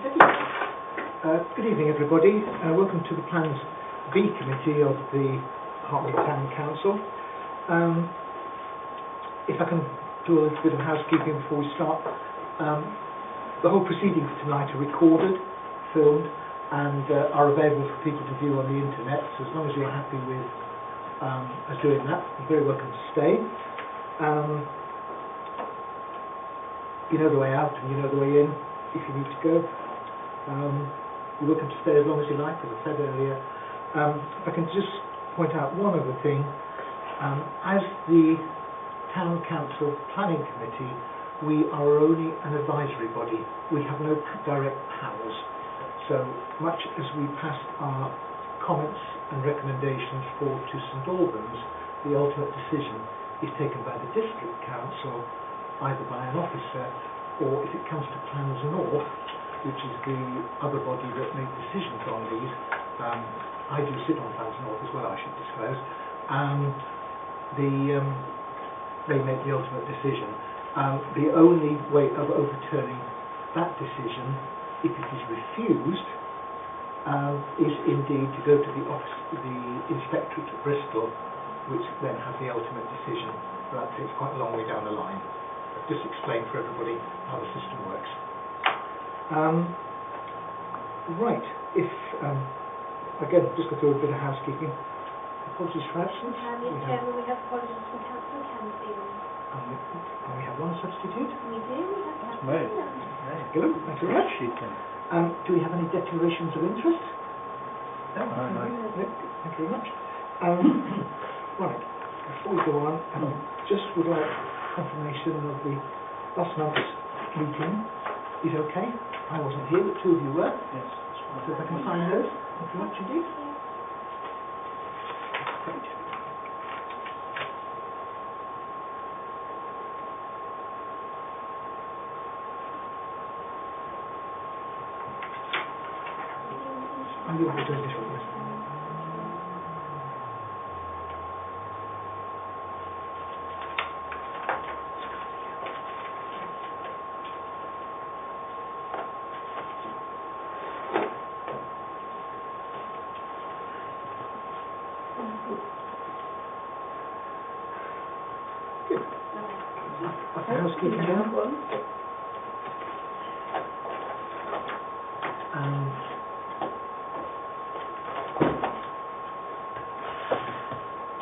Good evening, everybody. Welcome to the Plans B Committee of the Harpenden Town Council. If I can do a little bit of housekeeping before we start. The whole proceedings tonight are recorded, filmed, and are available for people to view on the internet. So as long as you're happy with us doing that, you're very welcome to stay. You know the way out and you know the way in if you need to go. You're welcome to stay as long as you like, as I said earlier. If I can just point out one other thing. As the Town Council Planning Committee, we are only an advisory body. We have no direct powers. So much as we pass our comments and recommendations forward to St Albans, the ultimate decision is taken by the District Council, either by an officer, or if it comes to Plans North, which is the other body that make decisions on these. I do sit on Plans North as well, I should disclose. They make the ultimate decision. The only way of overturning that decision, if it is refused, is indeed to go to the office, the Inspectorate at Bristol, which then has the ultimate decision. That takes quite a long way down the line. I've just explained for everybody how the system works. Right, if again, just go through a bit of housekeeping. Apologies for absence. We have apologies from Councillor Canfield. And we have one substitute. We do. We have Right. Good. Thank you very much. Do we have any declarations of interest? No. No. Thank you very much. Right. Before we go on, just would like confirmation of the last month's meeting is okay. I wasn't here, but two of you were. Yes. So if I can sign those. Thank you very much indeed. Great. I'm going to do this one. Good. That's the housekeeping down.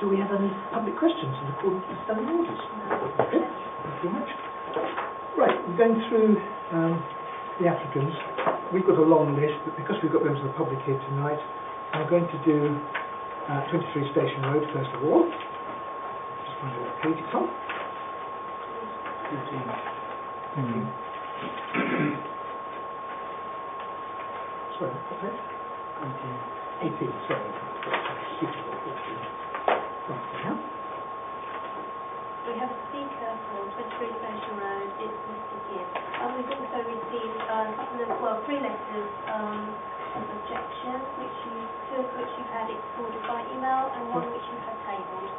Do we have any public questions in accordance with standing orders? No. Okay, thank you very much. Right, we're going through the applicants. We've got a long list, but because we've got members of the public here tonight, I'm going to do 23 Station Road first of all. Just find out what page it's on. 15. Sorry, what page? 18, sorry. We have a speaker for 23 Station Road. It's Mr. Gibb. We've also received three letters of objection, two of which you've had forwarded by email, and one which you've had tabled.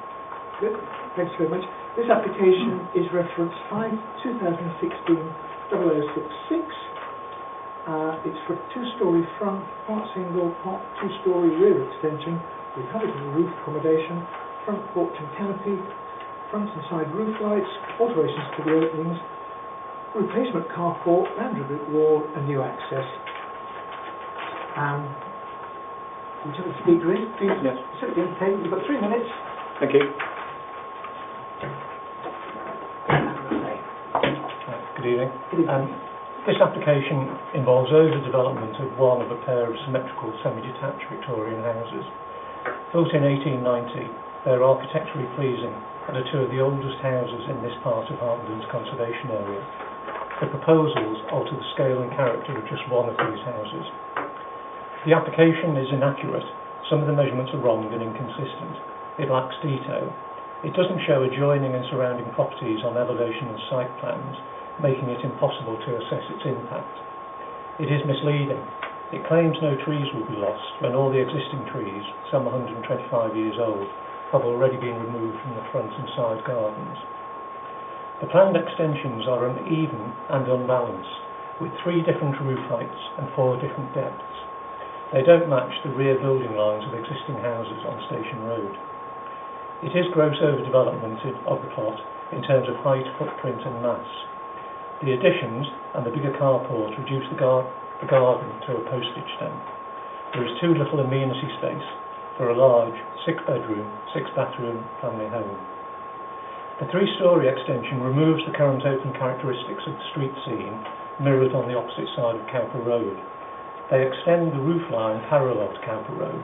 Good. Thanks very much. This application is reference 5/2016-0066. It's for two-storey front, part single, part two-storey rear extension with habitable roof accommodation, front porch and canopy, front and side roof lights, alterations to the openings, replacement carport, boundary wall and new access. Whichever speaker is, please. Yes. Sit at the end of the table. You've got 3 minutes. Thank you. Good evening. Good evening. This application involves overdevelopment of one of a pair of symmetrical semi-detached Victorian houses. Built in 1890, they're architecturally pleasing and are two of the oldest houses in this part of Harpenden's conservation area. The proposals alter the scale and character of just one of these houses. The application is inaccurate. Some of the measurements are wrong and inconsistent. It lacks detail. It doesn't show adjoining and surrounding properties on elevation and site plans, making it impossible to assess its impact. It is misleading. It claims no trees will be lost when all the existing trees, some 125 years old, have already been removed from the front and side gardens. The planned extensions are uneven and unbalanced. with 3 different roof heights and 4 different depths. They don't match the rear building lines of existing houses on Station Road. It is gross overdevelopment of the plot in terms of height, footprint and mass. The additions and the bigger carport reduce the garden to a postage stamp. There is too little amenity space for a large 6-bedroom, 6-bathroom family home. The 3-storey extension removes the current open characteristics of the street scene mirrored on the opposite side of Cowper Road. They extend the roof line parallel to Cowper Road.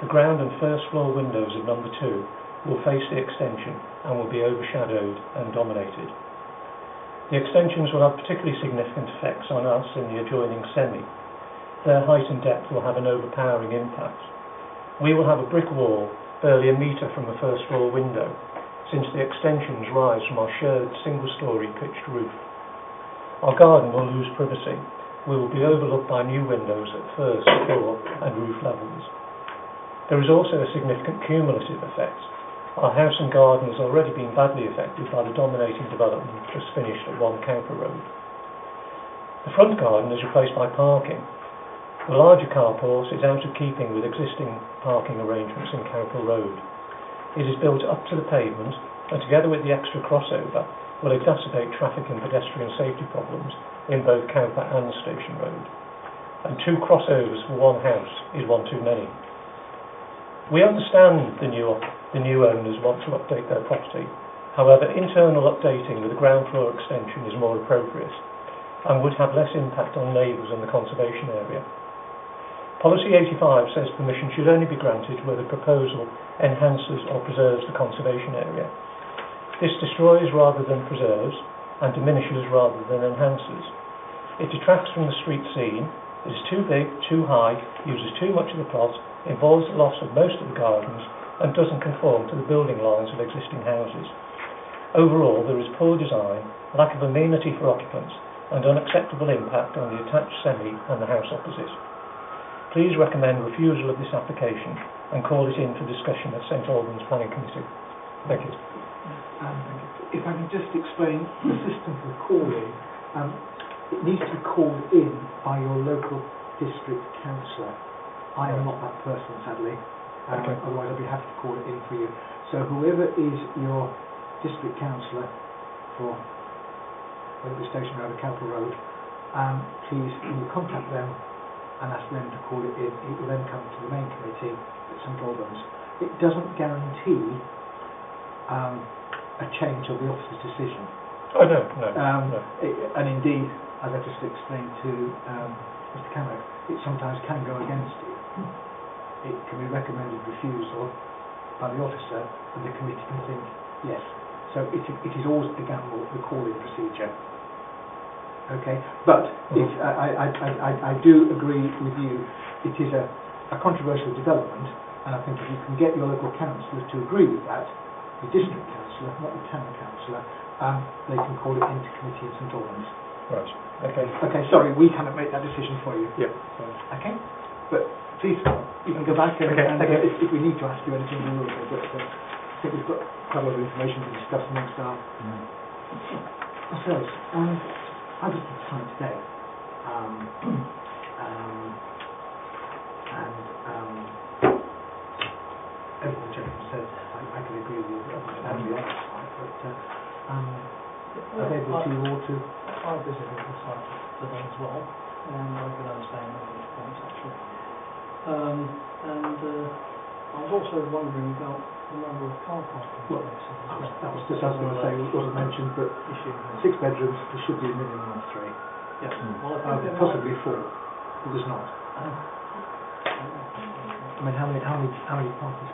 The ground and first floor windows of number 2 will face the extension and will be overshadowed and dominated. The extensions will have particularly significant effects on us in the adjoining semi. Their height and depth will have an overpowering impact. We will have a brick wall barely a metre from the first floor window, since the extensions rise from our shared single-storey pitched roof. Our garden will lose privacy. We will be overlooked by new windows at first floor and roof levels. There is also a significant cumulative effect. Our house and garden has already been badly affected by the dominating development just finished at 1 Cowper Road. The front garden is replaced by parking. The larger carport is out of keeping with existing parking arrangements in Cowper Road. It is built up to the pavement and together with the extra crossover will exacerbate traffic and pedestrian safety problems in both Cowper and Station Road. And 2 crossovers for 1 house is one too many. We understand the new owners want to update their property. However, internal updating with a ground floor extension is more appropriate and would have less impact on neighbours and the conservation area. Policy 85 says permission should only be granted where the proposal enhances or preserves the conservation area. This destroys rather than preserves and diminishes rather than enhances. It detracts from the street scene, is too big, too high, uses too much of the plot, involves the loss of most of the gardens and doesn't conform to the building lines of existing houses. Overall, there is poor design, lack of amenity for occupants and unacceptable impact on the attached semi and the house opposite. Please recommend refusal of this application and call it in for discussion at St Albans Planning Committee. Thank you. If I can just explain the system for calling, it needs to be called in by your local district councillor. I am not that person, sadly. Okay. Otherwise I'd be happy to call it in for you. So whoever is your district councillor for the station road, Cowper Road, please you will contact them and ask them to call it in. It will then come to the main committee at St Albans. It doesn't guarantee a change of the officer's decision. Oh, no. And indeed, as I just explained to Mr Cameron, it sometimes can go against you. It can be recommended refusal by the officer and the committee can think yes. So it is always a gamble, the calling procedure. Okay, but I do agree with you, it is a controversial development, and I think if you can get your local councillor to agree with that, the district councillor, not the town councillor, they can call it into committee in St Albans. Right, okay. Okay, sorry, we cannot make that decision for you. Yep. Okay, but please, you can go back and, okay. If we need to ask you anything, we will do, but I think we've got quite a lot of information to discuss amongst ourselves. I just did time today, everything the gentleman said, I can agree with you, and the other side, but are they able to you all to? I visited the site today as well, and I could understand those points actually. I was also wondering about the number of car parking spaces. That was just as I was going to say, it wasn't mentioned, but 6 bedrooms, there should be a minimum of 3. Yes. Well, possibly 4, but there's not. I mean, how many parking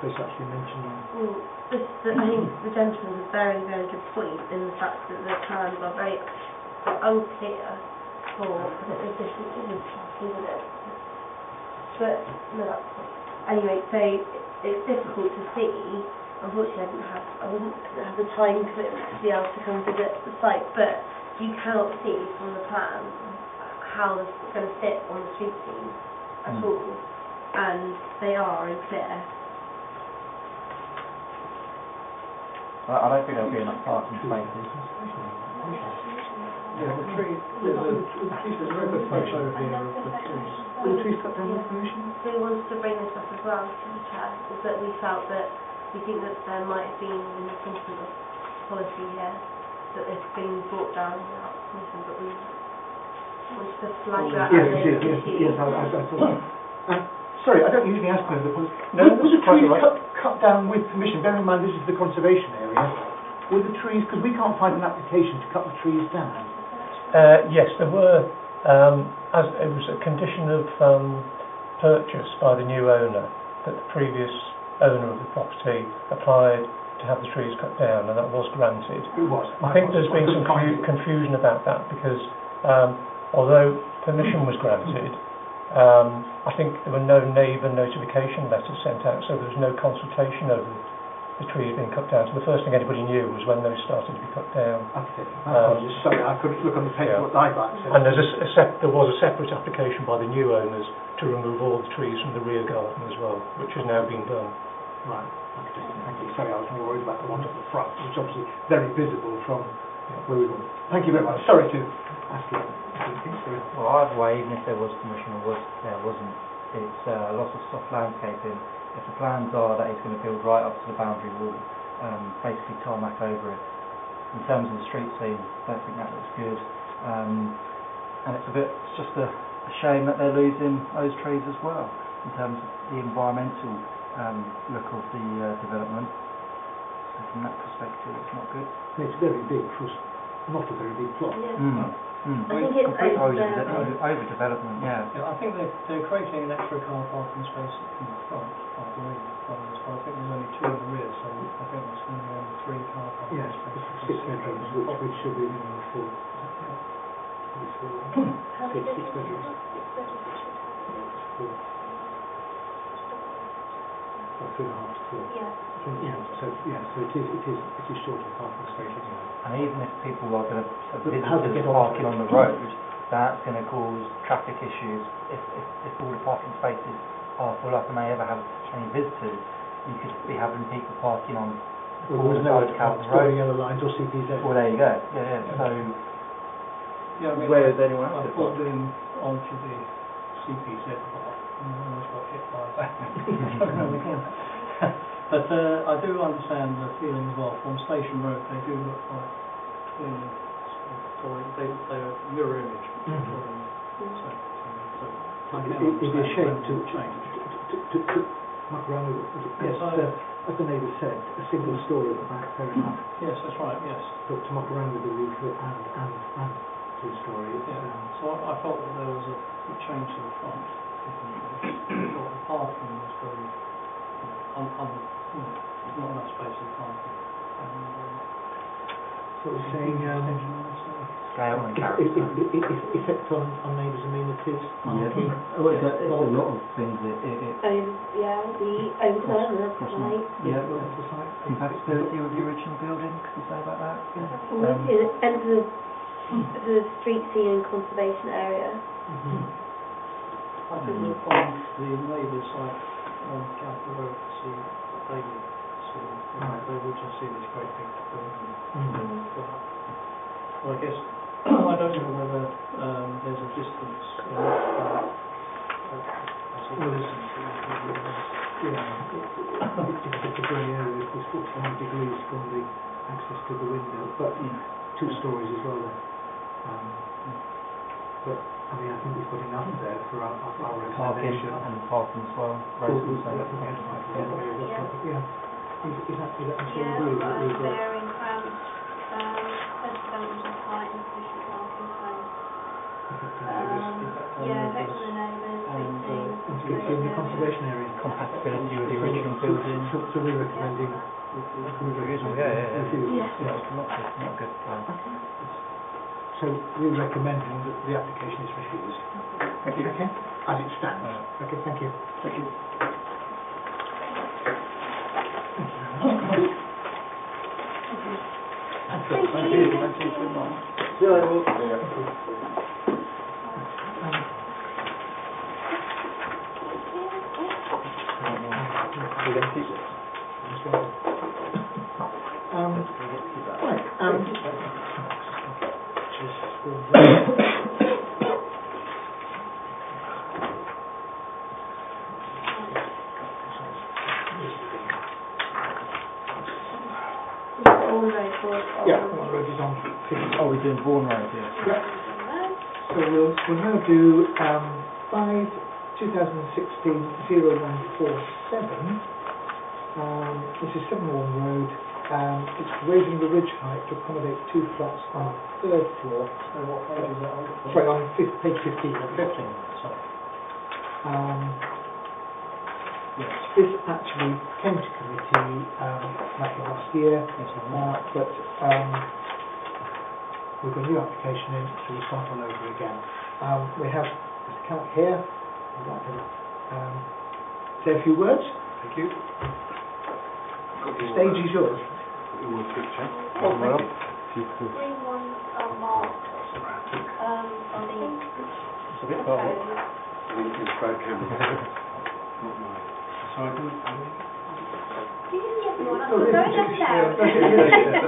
spaces actually mentioned on? Well, I think the gentleman has a very, very good point in the fact that the plans are very unclear for the different isn't it? But no, anyway, so it's difficult to see. Unfortunately, I didn't have the time commitment to be able to come visit the site, but you cannot see from the plan how it's going to fit on the street scene at all, and they are unclear. I don't think there'll be enough parking spaces. Yeah, the tree, there's a very good photo here of the trees. Were the trees cut down with permission? We wanted to bring this up as well to the chair, is that we felt that we think that there might have been an infringement of policy here, that it's been brought down without permission, but we wanted to flag that Yes, as an issue. yes, I saw that. Sorry, I don't usually ask for the policy. No, Were the that's quite trees all right. cut down with permission? Bear in mind this is the conservation area. Were the trees, because we can't find an application to cut the trees down. Yes, there were, as it was a condition of purchase by the new owner, that the previous owner of the property applied to have the trees cut down, and that was granted. It was. I think there's been some confusion about that, because although permission was granted, I think there were no neighbour notification letters sent out, so there was no consultation over the trees being cut down. So the first thing anybody knew was when those started to be cut down. Okay. Sorry, I couldn't look on the paper what I like. And there was a separate application by the new owners to remove all the trees from the rear garden as well, which has now been done. Right. Okay. Thank you. Sorry, I was more worried about the one at the front, which is obviously very visible from where we were. Thank you very much. Sorry to ask you. Well, either way, even if there was permission or there wasn't, it's a lot of soft landscaping. If the plans are that he's going to build right up to the boundary wall, basically tarmac over it. In terms of the street scene, I don't think that looks good. And it's just a shame that they're losing those trees as well, in terms of the environmental look of the development. So from that perspective, it's not good. It's very big for not a very big plot. Yeah. I think it's overdevelopment, yeah. Yeah, I think they're creating an extra car parking space in the front, I believe, but I think there's only 2 in the rear, so I think that's going to be only 3 car parking Yes, spaces. 6 bedrooms, which should be full. How many Six bedrooms? bedrooms. 6 bedrooms. Or 3.5 to 4. Yeah. So it is short of parking space anyway. And even if people are going to How to visitors get on parking to on the road, that's going to cause traffic issues. If all the parking spaces are full up and they ever have any visitors, you could be having people parking on Well, all there's the no side of Calvin Road. yellow lines or CPZ. Well, there you go. Yeah. So Yeah, I mean, where is anyone else? I pulled in onto the CPZ part and I almost got hit by that. But I do understand the feeling as well. From Station Road, they do look like twin, they are mirror image. Mhm. It is a shame to muck around with it. Yes, as the neighbour said, a single story at the back, fair enough. Yes, that's right, yes. But to muck around with the roof and 2-story, So I felt that there was a change to the front. I thought the parking was very, there's not enough space in the parking. so we're saying Scale and character. effect on neighbours' amenities, parking. Well, it's a lot of things. The overdevelopment, like, That's the site. Compatibility with the original building, could you say about that? and the street scene and conservation area. I think we'll find the neighbours like on Calvin Road to see what they would see. They would just see this great big building. Well, I guess, I don't know whether there's a distance It's a grey area, it's 45 degrees from the access to the window, but 2 stories is rather. But I mean, I think we've got enough there for our Parking recommendation. and parking as well. Roads and so Yeah. Is that Yeah, agree with what we've got? bearing cramped, development of height and sufficient parking space. Effect on the neighbours, It's in the conservation area. Compatibility with the original building. So we're recommending. Yeah. Not good plan. So we're recommending that the application is refused. Thank you. Okay. As it stands. Okay. Thank you. Thank you. Thank you. See you later. We're going to keep it. Right. All road was on. Yeah, the one road is on. Oh, we're doing Bourne Road, yeah. Yeah. So we'll now do 2016-0147. This is 7 Warren Road. It's raising the ridge height to accommodate 2 flats on the 3rd floor. So what page is that on? Sorry, on page 15. 15, sorry. Yes, this actually came to committee back in last year, but we've got a new application in, so we'll start all over again. We have Mr. Count here. I'd like to say a few words. Thank you. The stage is yours. Your picture. Oh, thank you. Green ones are marked on the It's a bit far. It's both cameras. Not mine. So I can... You didn't get one. I'm going down.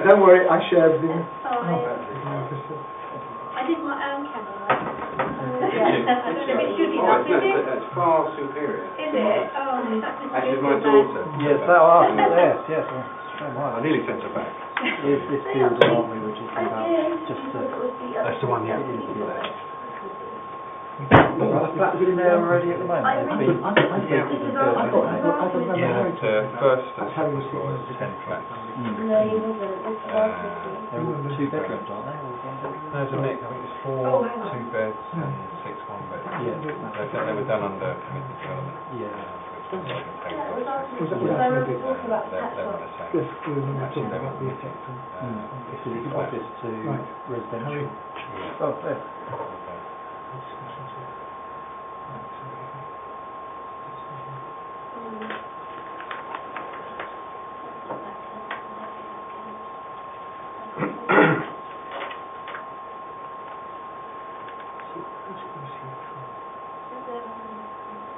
Don't worry, I share everything. I did my own camera. Yeah, I don't know if it's good enough, is it? That's far superior. Is it? Oh, that's Actually, my daughter. Yes, that are. Yes. I nearly sent her back. Here's this field, aren't we, which is about just That's the one, yeah. flats in there already at the moment. I They've been completed and built. First and second floor is 10 flats. No, he wasn't. They're all 2 bedrooms, aren't they? Or 1 bedroom? There's a mix. I think it's 4 2-beds and 6 1-beds. Yeah. They were done under committee development. Yeah. Was that They're the the same. Yes, we were talking about the effect on... This is office to Right. residential. Yeah. Oh, there. Oh,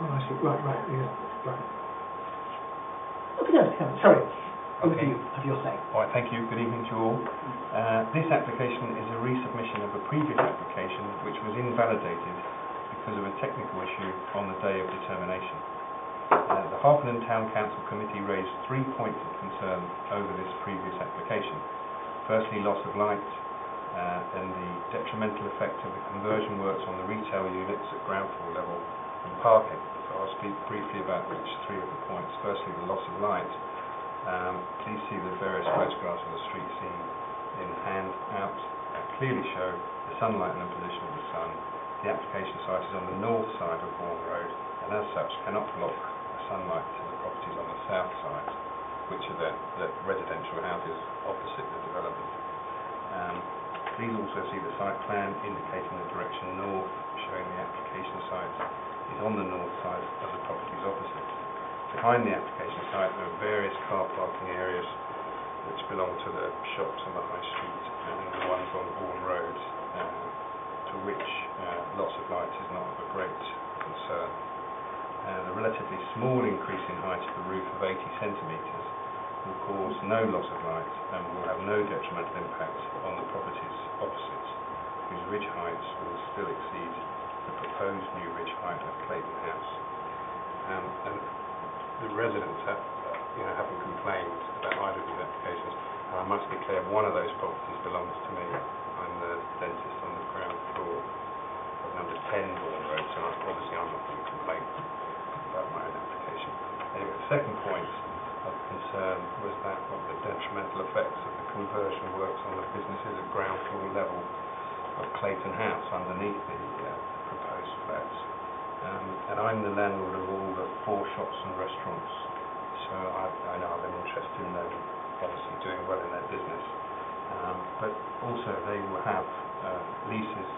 I see. Right, yeah, right. Okay, sorry. Over to you. Have your say. All right, thank you. Good evening to you all. This application is a resubmission of a previous application which was invalidated because of a technical issue on the day of determination. The Harpenden Town Council Committee raised 3 points of concern over this previous application. Firstly, loss of light, and the detrimental effect of the conversion works on the retail units at ground floor level and parking. So I'll speak briefly about each 3 of the points. Firstly, the loss of light. Please see the various photographs of the street scene in hand out clearly show the sunlight and the position of the sun. The application site is on the north side of Bourne Road and as such cannot block the sunlight to the properties on the south side, which are the residential houses opposite the development. Please also see the site plan indicating the direction north, showing the application site is on the north side of the properties opposite. Behind the application site there are various car parking areas which belong to the shops on the high street and the ones on Bourne Road, to which loss of light is not of a great concern. The relatively small increase in height of the roof of 80 centimetres will cause no loss of light and will have no detrimental impact on the properties opposite, whose ridge heights will still exceed the proposed new ridge height of Clayton House. And the residents haven't complained about either of these applications, and I must be clear, one of those properties belongs to me. I'm the dentist on the ground floor of number 10 Bourne Road, so obviously I'm not going to complain about my own application. Anyway, the second point of concern was that of the detrimental effects of the conversion works on the businesses at ground floor level of Clayton House underneath the proposed flats. And I'm the landlord of all the 4 shops and restaurants, so I know I've an interest in them obviously doing well in their business, but also they will have leases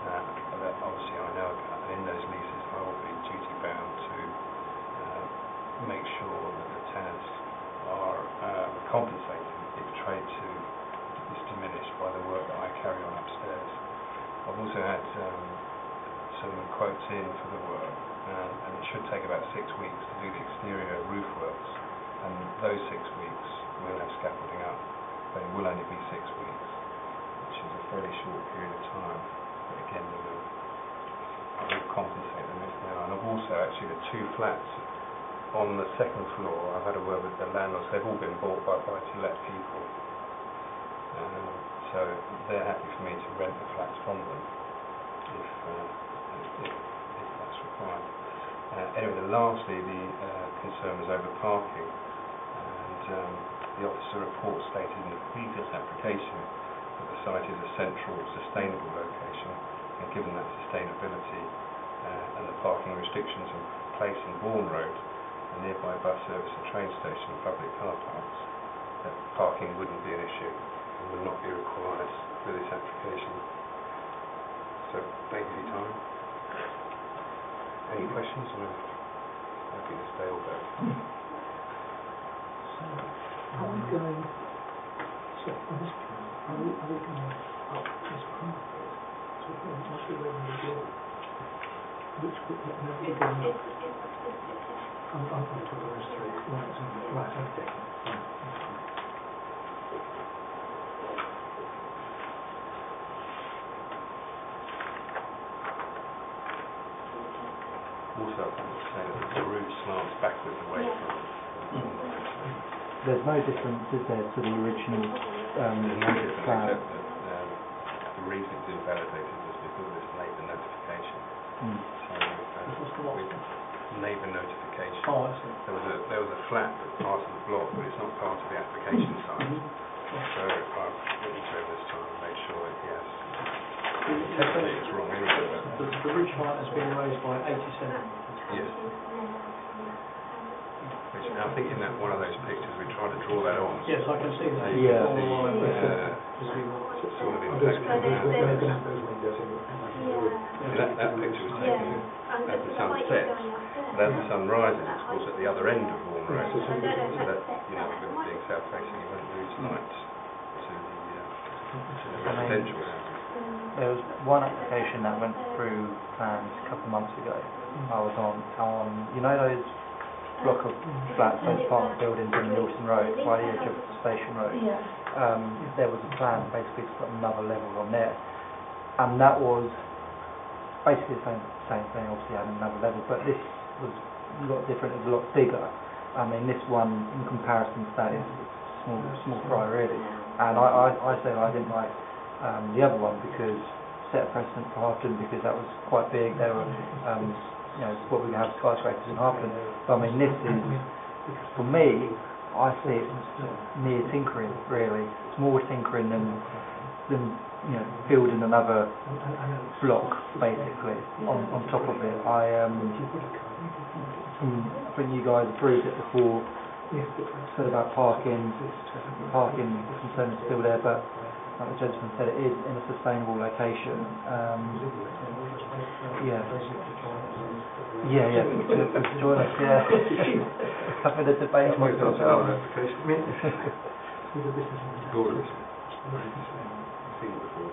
that obviously I know about, and in those leases I will be duty bound to make sure that the tenants are compensated if trade is diminished by the work that I carry on upstairs. I've also had some quotes in for the work, and it should take about 6 weeks to do the exterior roof works, and those 6 weeks we'll have scaffolding up, but it will only be 6 weeks, which is a fairly short period of time. But again, I will compensate them if they are. And I've also actually the 2 flats on the second floor. I've had a word with the landlords. They've all been bought by buy-to-let people, so they're happy for me to rent the flats from them if that's required. Anyway, lastly, the concern was over parking, and the officer report stated in the previous application that the site is a central, sustainable location, and given that sustainability and the parking restrictions in place in Bourne Road, a nearby bus service and train station and public car parks, that parking wouldn't be an issue and would not be required for this application. So, thank you for your time. Any questions? I think this day will go. So, are we going, so on this plan, are we going up this path? So what's the way we do it? Which bit, no, we're going up. On top of those 3. Right, okay. Fine. Also, I want to say that the route slants backwards away from There's no difference, is there, to the original there's no difference plan? except that the reason it's invalidated is because of this neighbour notification. So with neighbour notification, Oh, I see. there was a flat that's part of the block, but it's not part of the application site. So I've written to him this time and made sure that he has. Technically, it's wrong anyway. But The ridge height has been raised by 87. yes. Which I think in that one of those pictures we tried to draw that on. Yes, I can see that. Yeah. Sort of Those impacting windows, that. we're going to have those windows in. That picture was taken as the sun sets, but as the sun rises, it's of course at the other end of Bourne Road, so that, with it being south facing, you wouldn't lose light to the residential houses. There was one application that went through plans a couple of months ago. I was on you know those block of flats, those apartment buildings on Milton Road, by the edge of Station Road. There was a plan basically to put another level on there, and that was basically the same thing, obviously having another level, but this was a lot different, it was a lot bigger. I mean, this one, in comparison to that, is small fry really. And I said I didn't like the other one because set a precedent for Harpenden, because that was quite big. There were, what we have skyscrapers in Harpenden. So I mean, this is, for me, I see it near tinkering really. It's more tinkering than building another block basically on top of it. I think you guys approved it before. Said about parking concerns still there, but like the gentleman said, it is in a sustainable location. Join us, having a debate with yourself. Gorgeous. I've seen it before.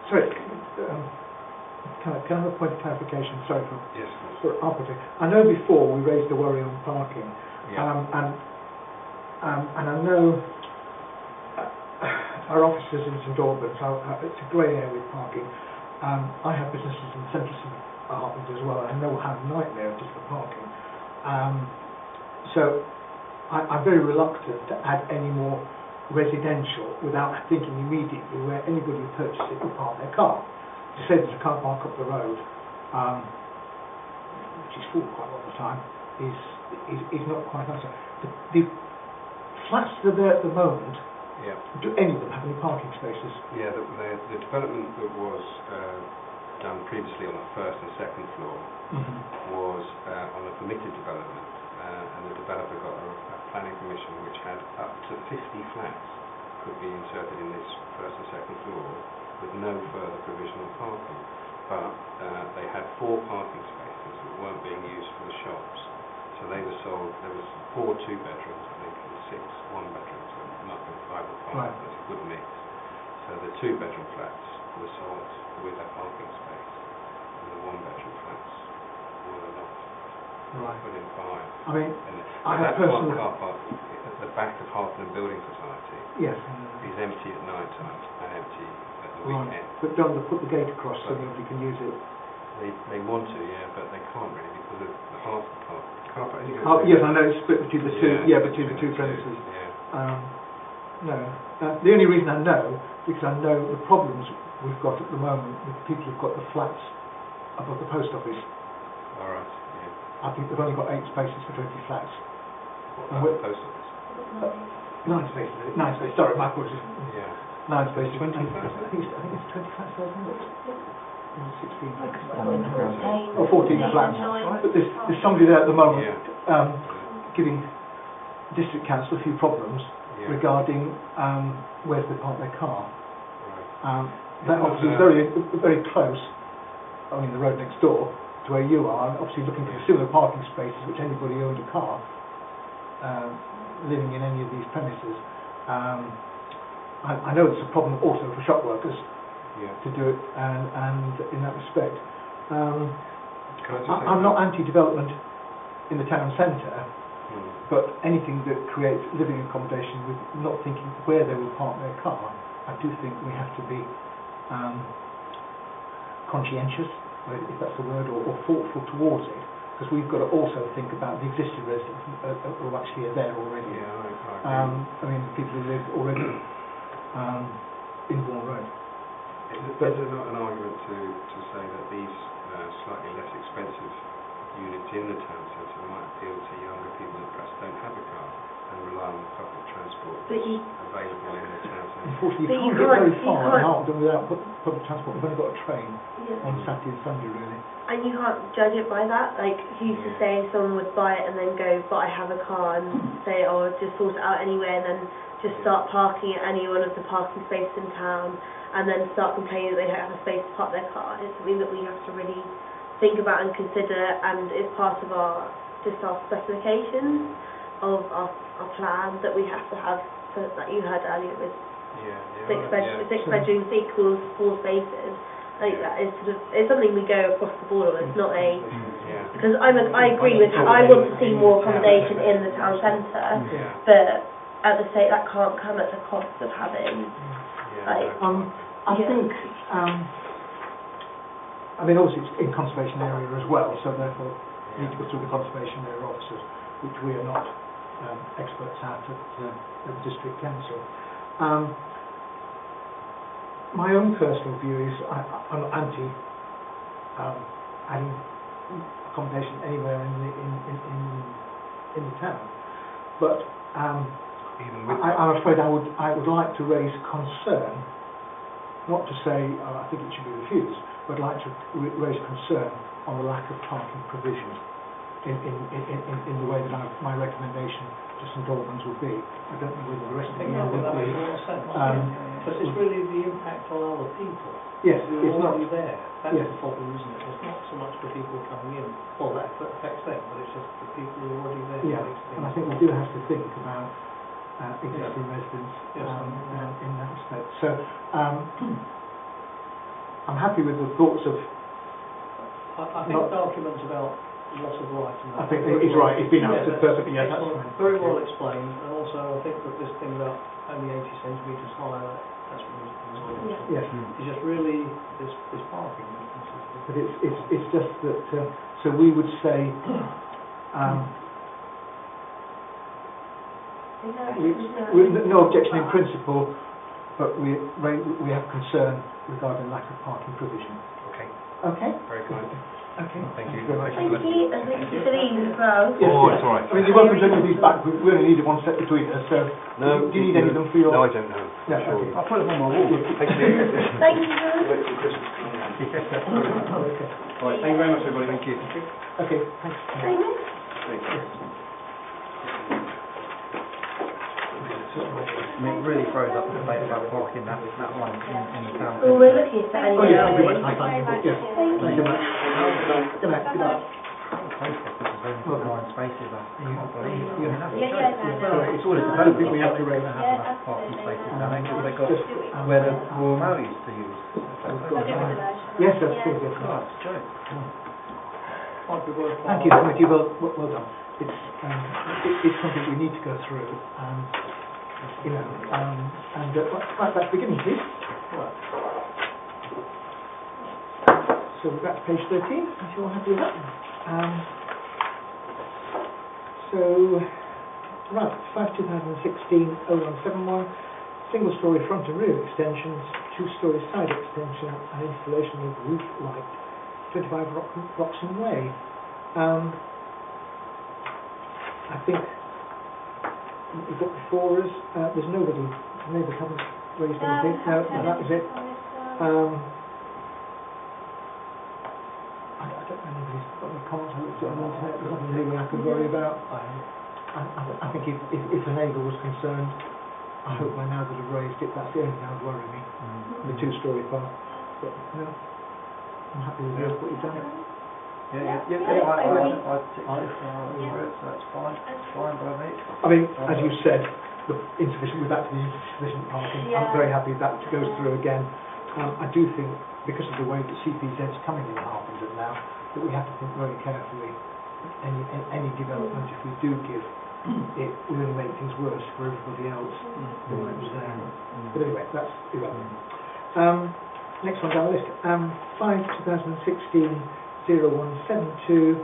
Sorry, can I have a point of clarification? Sorry Yes. for Harpenden. I know before we raised the worry on parking, Yeah. and I know our offices in St Albans, it's a grey area with parking. I have businesses in central St Albans as well, and I know how nightmare it is for parking. So I'm very reluctant to add any more residential without thinking immediately where anybody who purchases it will park their car. To say there's a car park up the road, which is full quite a lot of the time, is not quite nice. The flats that are there at the moment, do any of them have any parking spaces? Yeah, the development that was done previously on the first and second floor was on a permitted development, and the developer got a planning permission which had up to 50 flats could be inserted in this first and second floor with no further provisional parking. But they had 4 parking spaces that weren't being used for the shops, so they were sold. There was 4 2-bedrooms, I think, and 6 1-bedrooms, so it might have been 5 or 5. Right. That's a good mix. So the 2-bedroom flats were sold with a parking space, and the 1-bedroom flats were not. Right. Within 5. I mean, And I have that personal... car park at the back of Harpenden Building Society Yes. is empty at night time and empty at the Right. weekend. But don't they put the gate across so nobody can use it? They want to, yeah, but they can't really because of the half the car park. As you go Oh, through yes, I know it's split between the two. Yeah, between the two premises. Yeah. No. The only reason I know, because I know the problems we've got at the moment with people who've got the flats above the post office. All right. Yeah. I think they've only got 8 spaces for 20 flats. What about the post office? 9 spaces. 9 spaces. Sorry, my apologies. Yeah. 9 spaces. 20 I flats? think it's 20 flats there, isn't it? 16. Oh, Or 14 flats. But there's somebody there at the moment Yeah. giving district council a few problems Yeah. regarding where they park their car. Right. That obviously is very, very close, I mean the road next door to where you are, and obviously looking for similar parking spaces which anybody who owns a car living in any of these premises. I know it's a problem also for shop workers to do it, and in that respect, Can I just I'm not anti-development in the town centre, but anything that creates living accommodation with not thinking where they will park their car, I do think we have to be conscientious, if that's the word, or thoughtful towards it, because we've got to also think about the existing residents who actually are there already. Yeah, I agree. I mean, people who live already in Bourne Road. Is there not an argument to say that these slightly less expensive units in the town centre might appeal to younger people that perhaps don't have a car and rely on the public transport that's available in the town centre? Unfortunately, But you you can't get very can't- far you in can't- Harpenden without public transport. We've only got a train Yeah. on Saturday and Sunday, really. And you can't judge it by that. Like, who's to say someone would buy it and then go, but I have a car, and say, oh, I'll just sort it out anyway, and then just start parking at any one of the parking spaces in town, and then start complaining that they don't have a space to park their car. It's something that we have to really think about and consider, and it's part of our specifications of our plan that we have to have, so that you heard earlier with six bedrooms equals 4 spaces. Like that is sort of, it's something we go across the board on. It's not a, because I agree with, I want to see more accommodation in the town centre, but at the same, that can't come at the cost of having like. I think, I mean, obviously it's in conservation area as well, so therefore you need to go through the conservation area officers, which we are not experts at the district council. My own personal view is I'm not anti adding accommodation anywhere in the town, but I'm afraid I would like to raise concern, not to say I think it should be refused, but I'd like to raise concern on the lack of parking provision in the way that my recommendation to St Albans would be. I don't know whether the rest of you That would makes be. a lot of sense. Because it's really the impact on other people. Yes, who it's are not. already there. That's Yes. the problem, isn't it? It's not so much the people coming in. Well, that affects them, but it's just the people who are already there. Yeah, who makes and I things think we do have to think about existing residents Yes. in that respect. So I'm happy with the thoughts of. I think the argument about loss of rights and that. I think it's right. It's been answered perfectly. Yeah, that's excellent, fine. very well explained, and also I think that this thing about only 80 centimetres high, that's really Yes, it's just really this parking. but it's just that. So we would say. No objection in principle, but we have concern regarding lack of parking provision. Okay. Okay. Very kind. Okay. Thank you. very much. Thank you, and thank you for these as well. Yes, Oh, yes. it's all right. I mean, you're welcome to any of these back. We only needed one set between us, so No. do you need any of them for your... No, I don't know. Yeah, Sure. okay. I'll put them on my wall. Thank you. Thank you. Wait till Christmas comes. Okay. Right, thank you very much, everybody. Thank you. Okay, thanks. Thank you. I mean, it really throws up the debate about parking that one in the town. Well, we're looking at that Oh, anyway. yes, thank you very much. Thank you very much. Yes, thank you very much. Good night. Good night. There's only 9 spaces. I can't believe it. Yeah. Yeah, It's always the thing we have to raise. Have enough parking spaces down there because they've got where the Royal Mail used to use. Yes, that's true. Yes. God, it's a joke. Might be worthwhile. Thank you. Well done. it's something we need to go through, and right back to the beginning, please. Right. So we're back to page 13, if you're all happy with that. Right, 5/2016-0171, single-storey front and rear extensions, two-storey side extension, and installation of roof light, 25 Roxham Way. I think we've got before us, there's nobody, neighbours haven't raised anything. No, that was it. I don't know if anybody's got any comments. I looked at it on the internet, there's nothing really I could worry about. I think if a neighbour was concerned, I hope by now that have raised it, that's the only thing that would worry me, the two-storey part. But no, I'm happy with what you've done. I ticked it for it, so that's fine. It's fine by me. I mean, as you said, the insufficient, we're back to the insufficient parking. I'm very happy that goes through again. I do think, because of the way that CPZ is coming in Harpenden now, that we have to think very carefully. Any development, if we do give it, will only make things worse for everybody else than what was there. But anyway, that's irrelevant. Next one down the list. 5/2016-0172,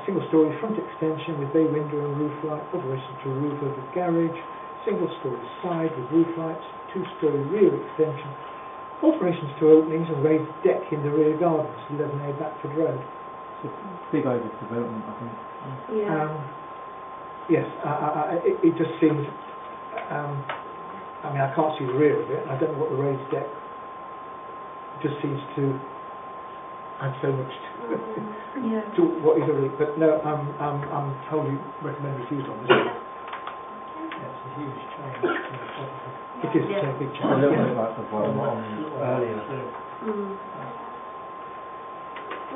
single-storey front extension with bay window and roof light, alteration to roof over garage, single-storey side with roof lights, two-storey rear extension, alterations to openings and raised deck in the rear gardens, 11A Batford Road. It's a big overdevelopment, I think. Yes, it just seems, I mean, I can't see the rear of it, I don't know what the raised deck just seems to add so much to what is already, but no, I'm totally recommend refusal on this. It's a huge change. It is a big It's a change. little bit like the one earlier.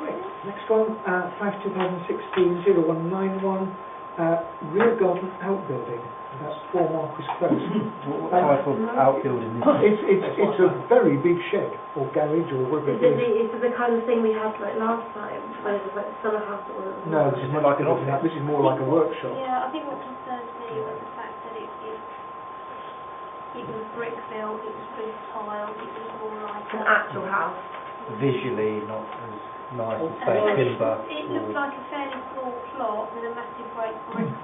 Right, next one, 5/2016-0191, rear garden outbuilding, that's 4 Marquis Close. What type of outbuilding is it? It's a very big shed, or garage, or whatever it is. Is it the kind of thing we had like last time, where it was like a summer house that wasn't? No, this is more like an office. This is more like a workshop. Yeah, I think what concerns me was the fact that it was brick built, it was roof tiled, it was more like An actual house. Visually not as nice as say timber. It looked like a fairly small plot with a massive brick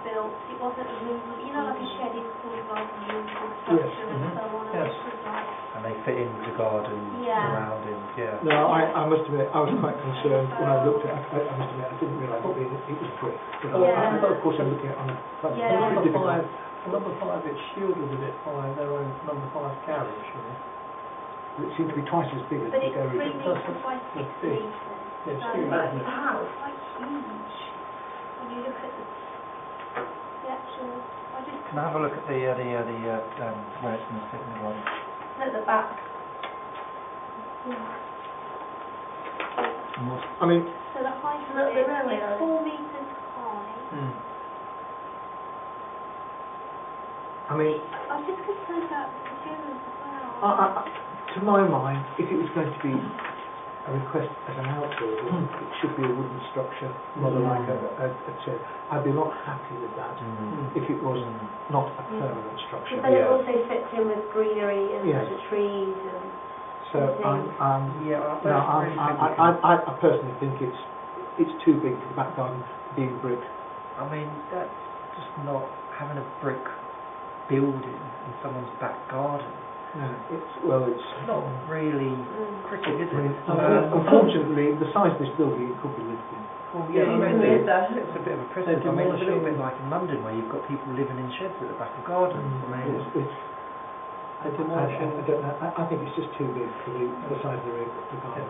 built. It wasn't a movable, you know, like a shed is sort of like a movable structure and so on. And this was like, And they fit into the garden, surroundings, No, I must admit, I was quite concerned when I looked at it. I must admit, I didn't realise it was brick. But of course, I'm looking at it on a Number 5, it's shielded a bit by their own number 5 garage, you know. It seemed to be twice as big as but the it's 3 garage. metres by 6 metres. It's So huge, it's isn't it? quite huge. When you look at the actual, I just... Can I have a look at the where it's going to sit in the garden? At the back. I mean, So the height of Look, the it railway is line. 4 metres high. I mean, I'm just concerned about the consumers as well. to my mind, if it was going to be a request as an outbuilding, it should be a wooden structure, rather like a shed. I'd be a lot happy with that if it was not a permanent structure. But it also fits in with greenery and the trees and... So I personally think it's too big for the back garden being brick. I mean, that's just not having a brick building in someone's back garden. No, it's not really pretty, is it? Unfortunately, the size of this building, it could be lived in. Well, you can live there. It's a bit of a precedent. I mean, it's a little bit like in London where you've got people living in sheds at the back of gardens. I mean, I don't know. I think it's just too big for the size of the garden.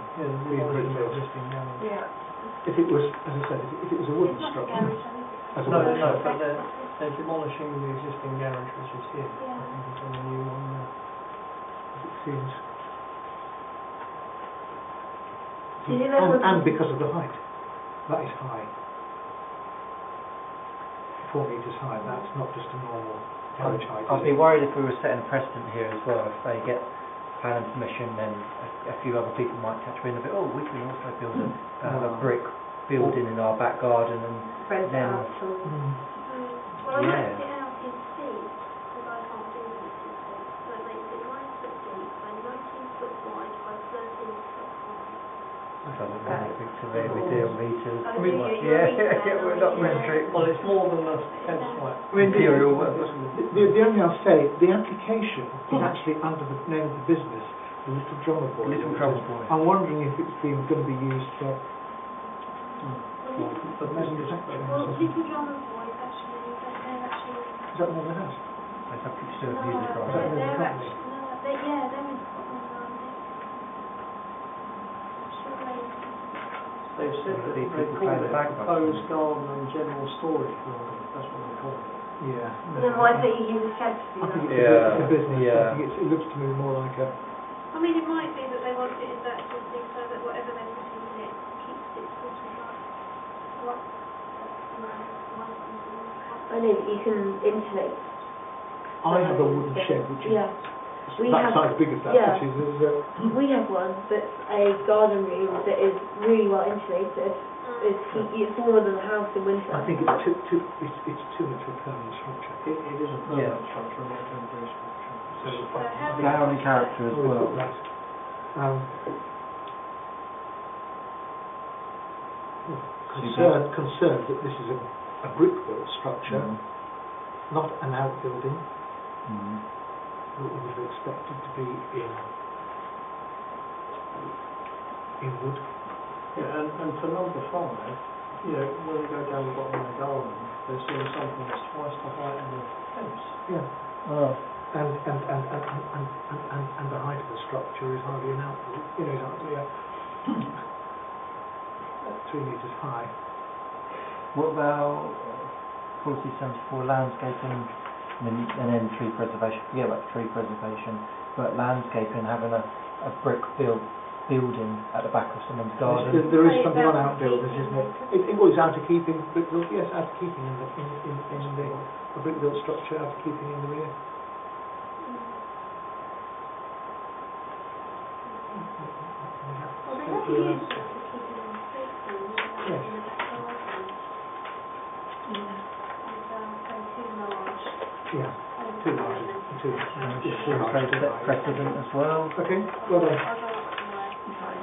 If it was, as I said, if it was a wooden structure, as a workshop. But they're demolishing the existing garage which is here. I think it's on the new one now. It seems. And because of the height, that is high. 4 metres high. That's not just a normal garage height. I'd be worried if we were setting a precedent here as well. If they get planning permission, then a few other people might catch wind of it. Oh, we can also build a brick building in our back garden and Rent it then out to... Well, I Yeah. left it out in seats, because I can't do this in seats. So it makes it 9 foot deep by 19 foot wide by 13 foot high. I don't know to where we deal meters. I mean, We're not very strict. Well, it's more than a fence like. I mean, Material work. the only I'll say, the application is actually under the name of the business, the Little Drummer Boy. Little Drummer Boy. I'm wondering if it's going to be used for But manufacturing. Well, or something. Little Drummer Boys actually, they're actually... Is that the name of the house? There's something to do with No, music, Is that right? the name of the they're company? actually... No, they're in Scotland, aren't they? I'm sure they've said that they People call play it the bagpipes. proposed garden and general storage building, that's what they call it. Yeah. And then why don't you use a shed to do I think that? it's a business. Yeah. I think it looks to me more like a... I mean, it might be that they want it as that sort of thing so that whatever they're putting in it keeps it sort of like I know that you can insulate. I have a wooden shed which is Yeah. We that have- size big as that, yeah. which is We have one that's a garden room that is really well insulated. It's warmer than the house in winter. I think it's too much of a permanent structure. It is a permanent structure, not a temporary structure. So Flowering character as well. Concerned that this is a brick-built structure, not an outbuilding. What we would have expected to be in wood. Yeah, and for number 5, you know, when we go down the bottom of the garden, there's seeing something that's twice the height of the fence. Yeah. Oh. And the height of the structure is hardly an outbuilding. You know, it's hardly 3 metres high. What about policy 74 landscaping and then tree preservation? Forget about tree preservation, but landscaping, having a brick built building at the back of someone's garden. There is something on outbuildings, isn't it? It was out of keeping, but yes, out of keeping in the brick built structure, out of keeping in the rear. Well, they have used it to keep it in space, Yes. in the back garden. And too large. Yeah, too large. Too large. So set precedent as well. Okay, well done. I'll go up and away.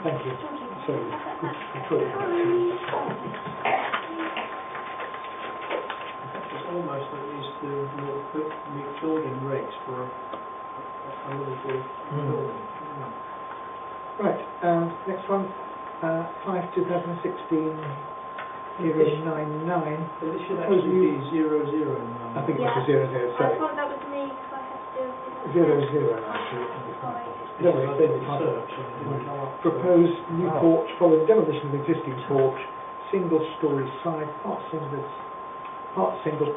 Thank you. Sorry. It's almost at least to meet building regs for a livable building. Right, next one, 5/2016, 099. But it should actually be 009. I think it Yeah. was a 00, I sorry. thought that was me, because I had to do it. 00, actually. Sorry. No, I it's did been the search and it didn't come up. Proposed new Wow. porch following demolition of existing porch, single-storey side, part single,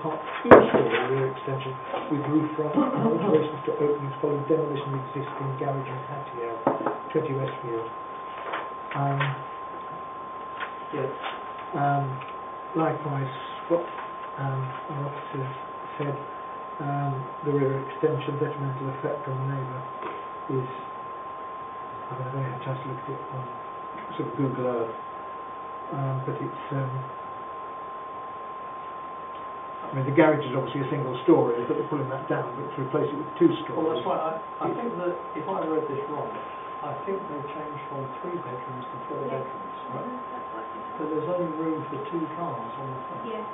part 2-storey rear extension with roof rack and alterations to openings following demolition of existing garage and patio, 20 Westfield. Yeah. Likewise, what our officer said, the rear extension detrimental effect on the neighbour is, I mean, I don't have a chance to look at it on sort of Google Earth, but it's, I mean, the garage is obviously a single story, but they're pulling that down, but to replace it with 2 stories. Well, that's right. I think that if I read this wrong, I think they've changed from 3 bedrooms to 4 bedrooms. Right? That's what it But there's only room for 2 cars on the front. Yeah.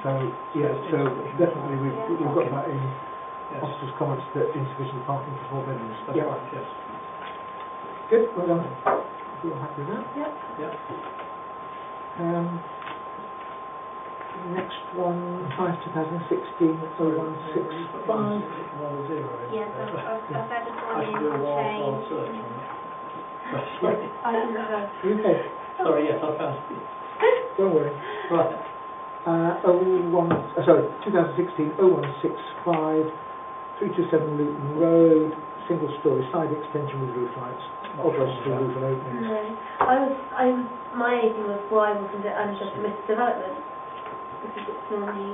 So definitely we've got that in Yes. officer's comments that insufficient parking for 4 bedrooms. That's right, yes. Good, well done. You're happy with that? Yep. Yeah. Next one, 5/2016, 0165. Another 0 in Yes, there. I've added I one should in do a and wildfire changed. search on that. Sorry. I didn't know. Okay, Sorry, yes, I found it. don't worry. Right. 2016, 0165, 327 Luton Road, single-storey side extension with roof lights, alterations to the roof and openings. No. My idea was why wasn't it under permitted development? Because it's normally...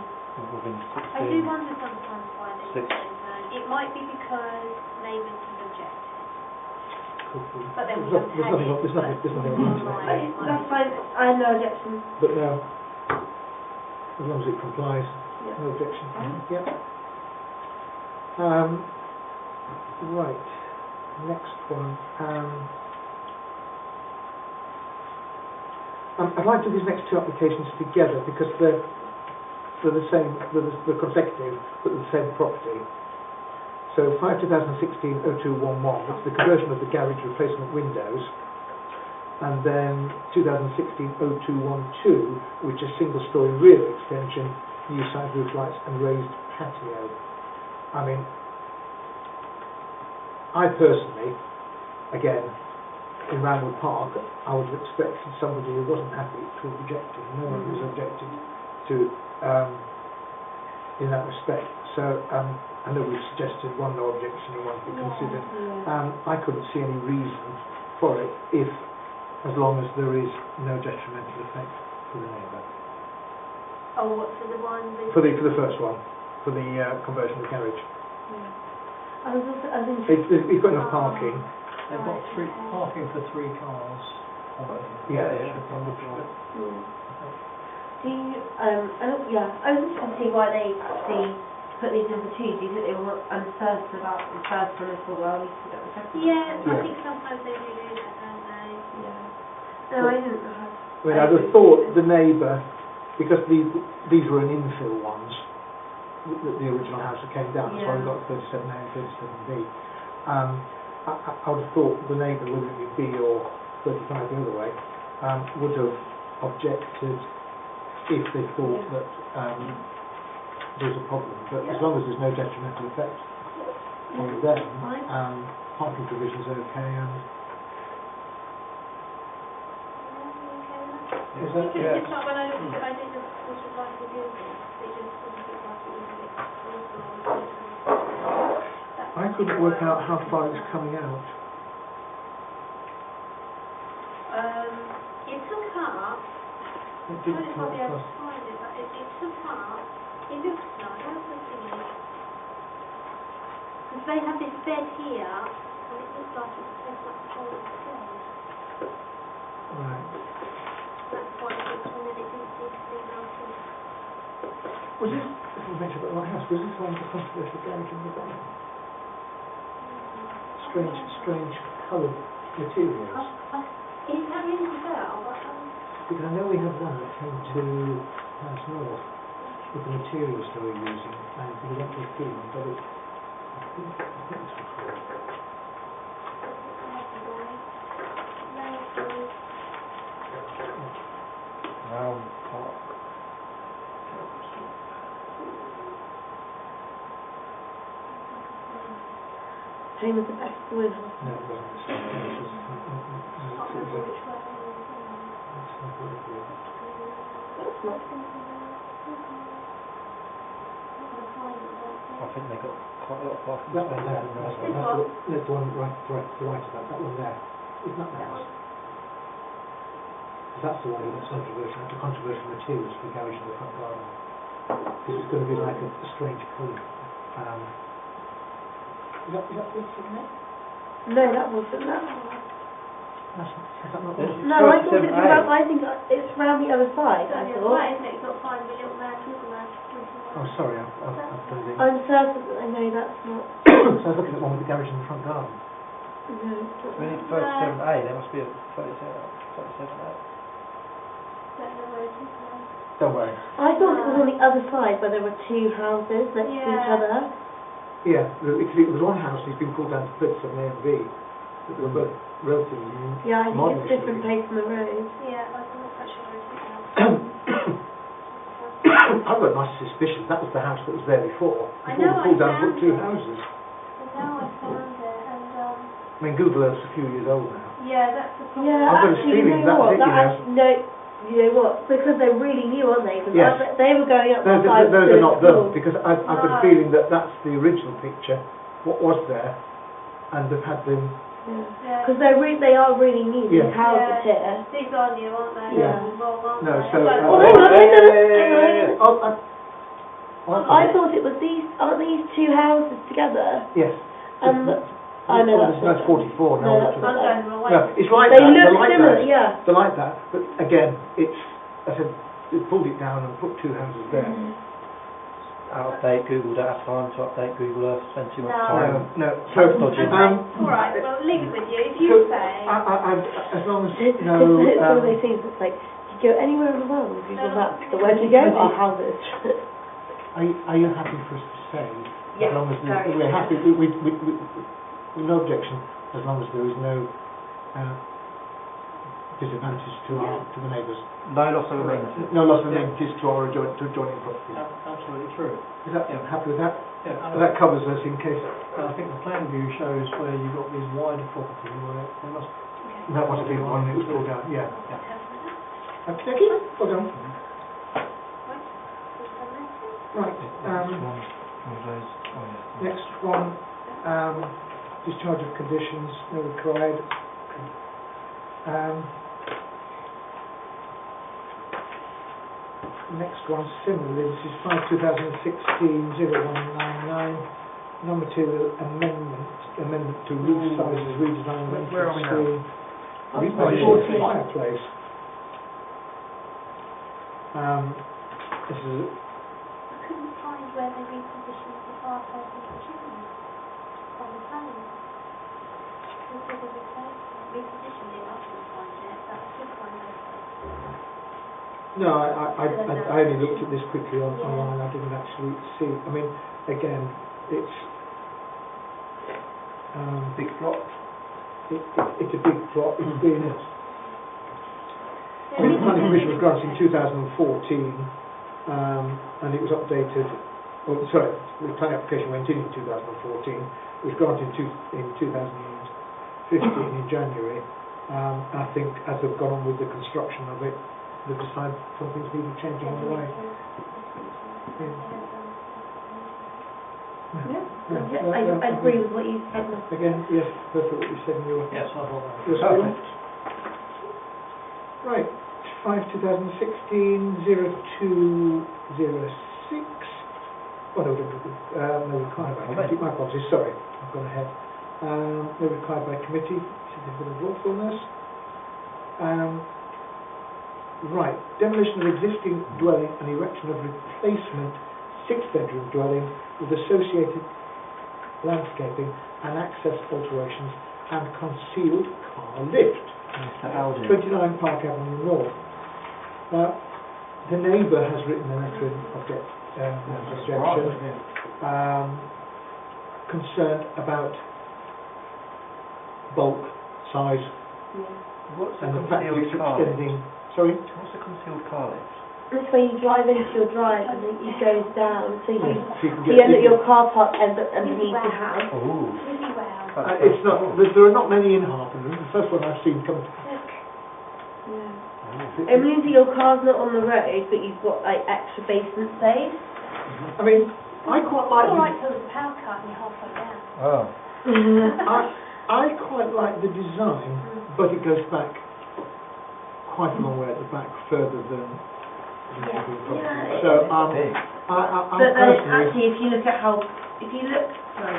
I do wonder sometimes why they say so. It might be because neighbours have objected. But then we There's don't have it. there's nothing on the internet. That's fine, I have no objection. But no, as long as it complies, Yeah. no objection. Yep. Right, next one. I'd like to do these next two applications together because they're the same, they're consecutive, but the same property. So 5/2016-0211, it's the conversion of the garage replacement windows, and then 2016-0212, which is single-storey rear extension, new side roof lights and raised patio. I mean, I personally, again, in Ramwood Park, I would have expected somebody who wasn't happy to have objected. No one was objected to in that respect. So I know we've suggested one no objection and one to be considered. I couldn't see any reason for it if, as long as there is no detrimental effect for the neighbour. Oh, what, for the one with... For the first one, for the conversion of the garage. I was interested. It's got enough parking. They've got parking for 3 cars. Yeah. Do you, I was interested to see why they actually put these in for 2. Do you think they were uncertain about the first one and thought, well, we can get the second one? Yeah, I think sometimes they do that, don't they? Yeah. No, I didn't have... I mean, I'd have thought the neighbour, because these were an infill ones, the original house that came down, that's why we got 37A and 37B. I would have thought the neighbour, whether it be B or 35 the other way, would have objected if they thought that there was a problem. But as long as there's no detrimental effect on them, parking provisions are okay. Is that, It's not when I looked at it, I didn't sort of like the building. It just sort of looked like it was a bit awful. I couldn't work out how far it's coming out. It took up, It I didn't don't come know if I'll be able across. to find it, but it took up, it looks like, what's the thing is? Because they have this bed here, and it looks like it's taken up the whole of the bed. Right. That's why it looks, and then it didn't seem to be enough to... Was this, if I mentioned about my house, was this one the controversial garage in the garden? Strange coloured materials. Is that really well? Because I know we have one that came to House North with the materials they were using, and we went to see them, but it, I think it's before. Same as the best wood. No, it wasn't the same. It was That's not... I think they got quite a lot of parking that one there, spaces. there's the one right to the right of that one there. Isn't that the house? That's the one with the controversial materials for the garage in the front garden. Because it's going to be like a strange colour. Is that this in there? No, that wasn't that. Is that not one? No, I thought it's around, I think it's round the other side, I It's thought. right, isn't it? It's not fine, the little man talking about Oh, sorry, I've done it. I'm certain that I know that's not... So I was looking at the one with the garage in the front garden. No, it's not. We need 37A, there must be a 37A. Don't know where it is now. Don't worry. I thought it was on the other side where there were 2 houses next to each other. Yeah, it was one house, he's been pulled down to 37A and B. But they were both relatively Yeah, I think modern. it's a different place on the road. Yeah, I'm not quite sure where it is now. I've got a nice suspicion that was the house that was there before. I Before know, they pulled I down and put found 2 it. houses. And now I found it, and I mean, Google Earth's a few years old now. yeah, that's the problem. Yeah, I've got a actually, you feeling know that what? big house. No, you know what? Because they're really new, aren't they? Because Yes. they were going up No, the side they're not school. them, because I've got a No. feeling that that's the original picture, what was there, and they've had them. Yeah. Because they are really new, these Yeah. houses here. These are new, aren't they? Yeah. Well, aren't No, they? so, But- Oh, hang on, hang on. Oh, I thought it was these, aren't these 2 houses together? yes. And I know Oh, that's that's 44 now. No, It's that's just- I'm going the wrong way. No, it's like They that. look They're like similar, that. yeah. They're like that, but again, it's, I said, they pulled it down and put two houses there. Out of date, Google don't have time to update Google Earth, spend too much No. time. No, so, Dodgy. Okay, all right, well, leave it with you. If you So, say... as long as, It's, you know, it's one of those things that's like, do you go anywhere in the world with Google Maps? So where do you go? Our houses. are you happy for us to say? Yes, As long as very we're happy. happy, we no objection, as long as there is no disadvantage to the neighbours. No loss of amenities. No loss of amenities to our adjoining properties. Absolutely true. Is that, happy with that? Yeah, That covers us in case, and I think the plan view shows where you've got these wider properties where there must Okay. that must have been one that was pulled down, yeah. Okay. Okay, well done. Right, One of those. Oh, yeah. next one, discharge of conditions, no required. Next one, similarly, this is 5/2016/0199, non-material amendment to roof sizes, redesign, Where are we now? screen. Oh, yeah. Fireplace. This is, I couldn't find where they repositioned the fireplace and the chimney on the plan. They said they repositioned it, I couldn't find it, but I could find it. no, I only looked at this quickly online, I didn't actually see, I mean, again, it's, Big plot. it's a big plot, it's been, I mean, the planning permission was granted in 2014, and it was updated, the planning application went in 2014, it was granted in 2015 in January, and I think as they've gone on with the construction of it, they've decided some things needed changing on the way. I agree with what you said. Again, yes, perfect what you said in your Yes, I thought that. your statement. Right, 5/2016/0206. Oh no, no required by committee. My apologies. Sorry, I've gone ahead. No required by committee. Certificate of lawfulness. Right, demolition of existing dwelling and erection of replacement 6-bedroom dwelling with associated landscaping and access alterations and concealed car lift. Mr. Alden. 29 Park Avenue North. Now, the neighbour has written a letter of objection, concerned about bulk, size, What's the and the fact that concealed it's car lift? extending. Sorry? What's the concealed car lift? This way you drive into your drive and then it goes down, so you So you can you end up your car park ends up underneath your house. Ooh. Really well. It's not. There are not many in Harpenden. The first one I've seen come. It means that your car's not on the road, but you've got like extra basement space. I mean, I quite like. All right, till there's a power cut and you're halfway down. Oh. I quite like the design, but it goes back quite a long way at the back, further than. Yeah. So Big. I But then personally. actually, if you look at how, sorry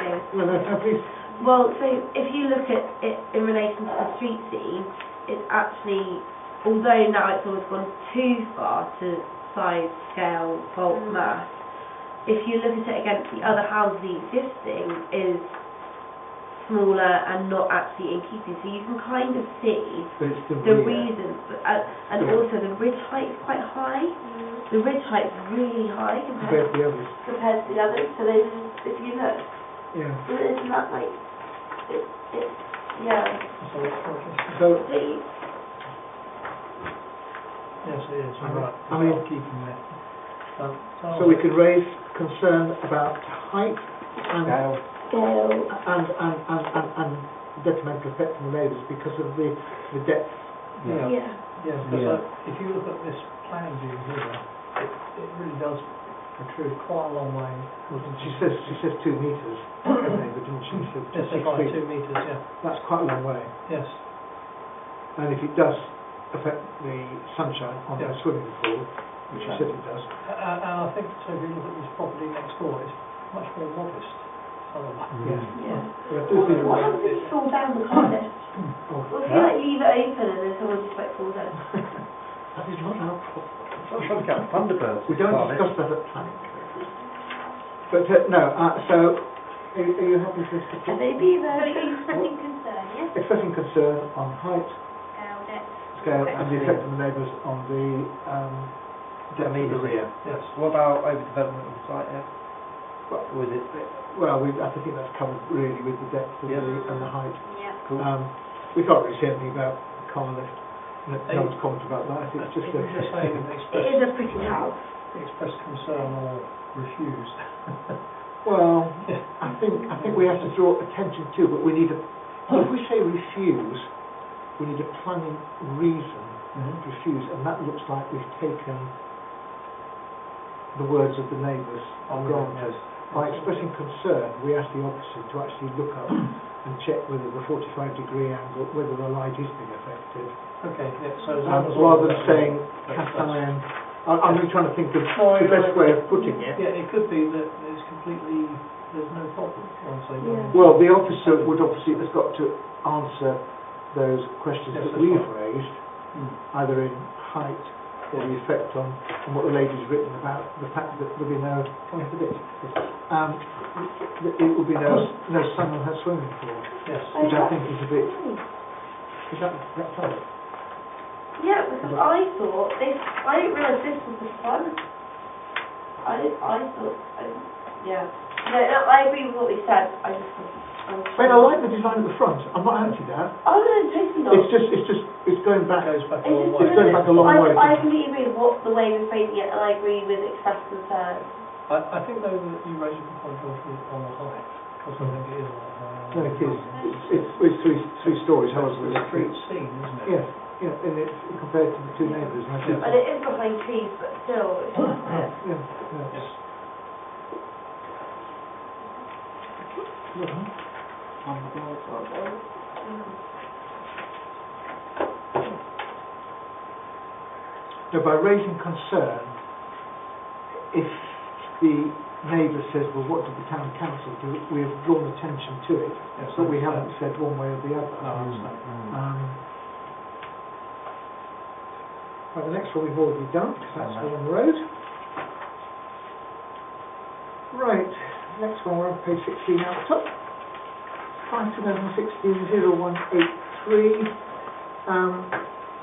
David. No, please. Well, so if you look at it in relation to the street scene, it's actually, although now it's always gone too far to size, scale, bulk, mass, if you look at it against the other house, the existing is smaller and not actually in keeping. So you can kind of see But it's still the rear. reasons, and also the ridge height is quite high. The ridge height is really high Compared to the others. compared to the others. So there's, if you look, Yeah. isn't that like, yeah. So See, Yes, it is, I you're right. I mean- I'll keep them there. so we can raise concern about height and Scale. scale. and detrimental effect on the neighbours because of the depth. Yeah. Yeah. Yes, because Yeah. if you look at this planning view here, it really does protrude quite a long way. She says 2 metres. Neighbour, didn't she? She Yes, said it's 6 like feet. 2 metres, yeah. That's quite a long way. Yes. And if it does affect the sunshine on the Yeah. swimming pool, which you said it does. And I think, so if you look at this property next door, it's much more modest. Yeah. Yeah. But I do think What happens if you fall down the car lift? oh, What if you like leave it open and then someone just like falls down? that is not our problem. I'm trying to get Thunderbirds. We don't discuss that at planning. But no, so are you happy for us to Can they be So there? you're expressing concern, yes? expressing concern on height, Scale, depth. scale, and the effect of the neighbours on the depth of the rear? Yes. What about overdevelopment of the site, yeah? Well, Or is it? Well, I think that's covered really with the depth of Yeah. and the height. Yeah. Cool. We can't really say anything about car lift. No one's commented about that. I think it's just You can just say a... It is a pretty house. express concern or refuse. Well, I think we have to draw attention to, but we need a... If we say refuse, we need a planning reason to refuse, and that looks like we've taken the words of the neighbours for granted. By expressing concern, we ask the officer to actually look up and check whether the 45-degree angle, whether the light is being affected. Okay, yeah, so as long as all Rather than that- saying that's- cast iron. I'm really trying to think of No, the best you're way right. of putting it. Yeah, it could be that it's completely, there's no problem once they go Yeah. in. Well, the officer would obviously has got to answer those questions Yes, that that's we've right. raised, Mm. either in height or the effect on what the lady's written about the fact that there'll be no, come into this, that it will be no sun on her swimming pool, Yes. which I think is a bit, is that right? Yeah, because I thought this, I didn't realise this was the front. I thought, yeah. No, I agree with what we said, I just thought, I mean, I like the design at the front, I'm not anti that, oh no, totally not. it's going back, Goes back a It's long just- way. It's going back a long way. I completely agree with what the way we're phrasing it, and I agree with express concern. I think though that you raise a good point on the height, because I think it is a lot higher. no, it is, it's three stories, however It's a street it's scene, isn't it? yes, yeah, and it's compared to the two neighbours, and I think, And it is behind trees, but still, it's just, yeah, yeah. Yes. So by raising concern, if the neighbour says, well, what did the town council do? We have drawn attention to it, Yes, but we I haven't understand. said one way or the other. No, I understand. Right, the next one we've already done, because that's the one road. Right, next one, we're on page 16 out the top. 5/2016-0183.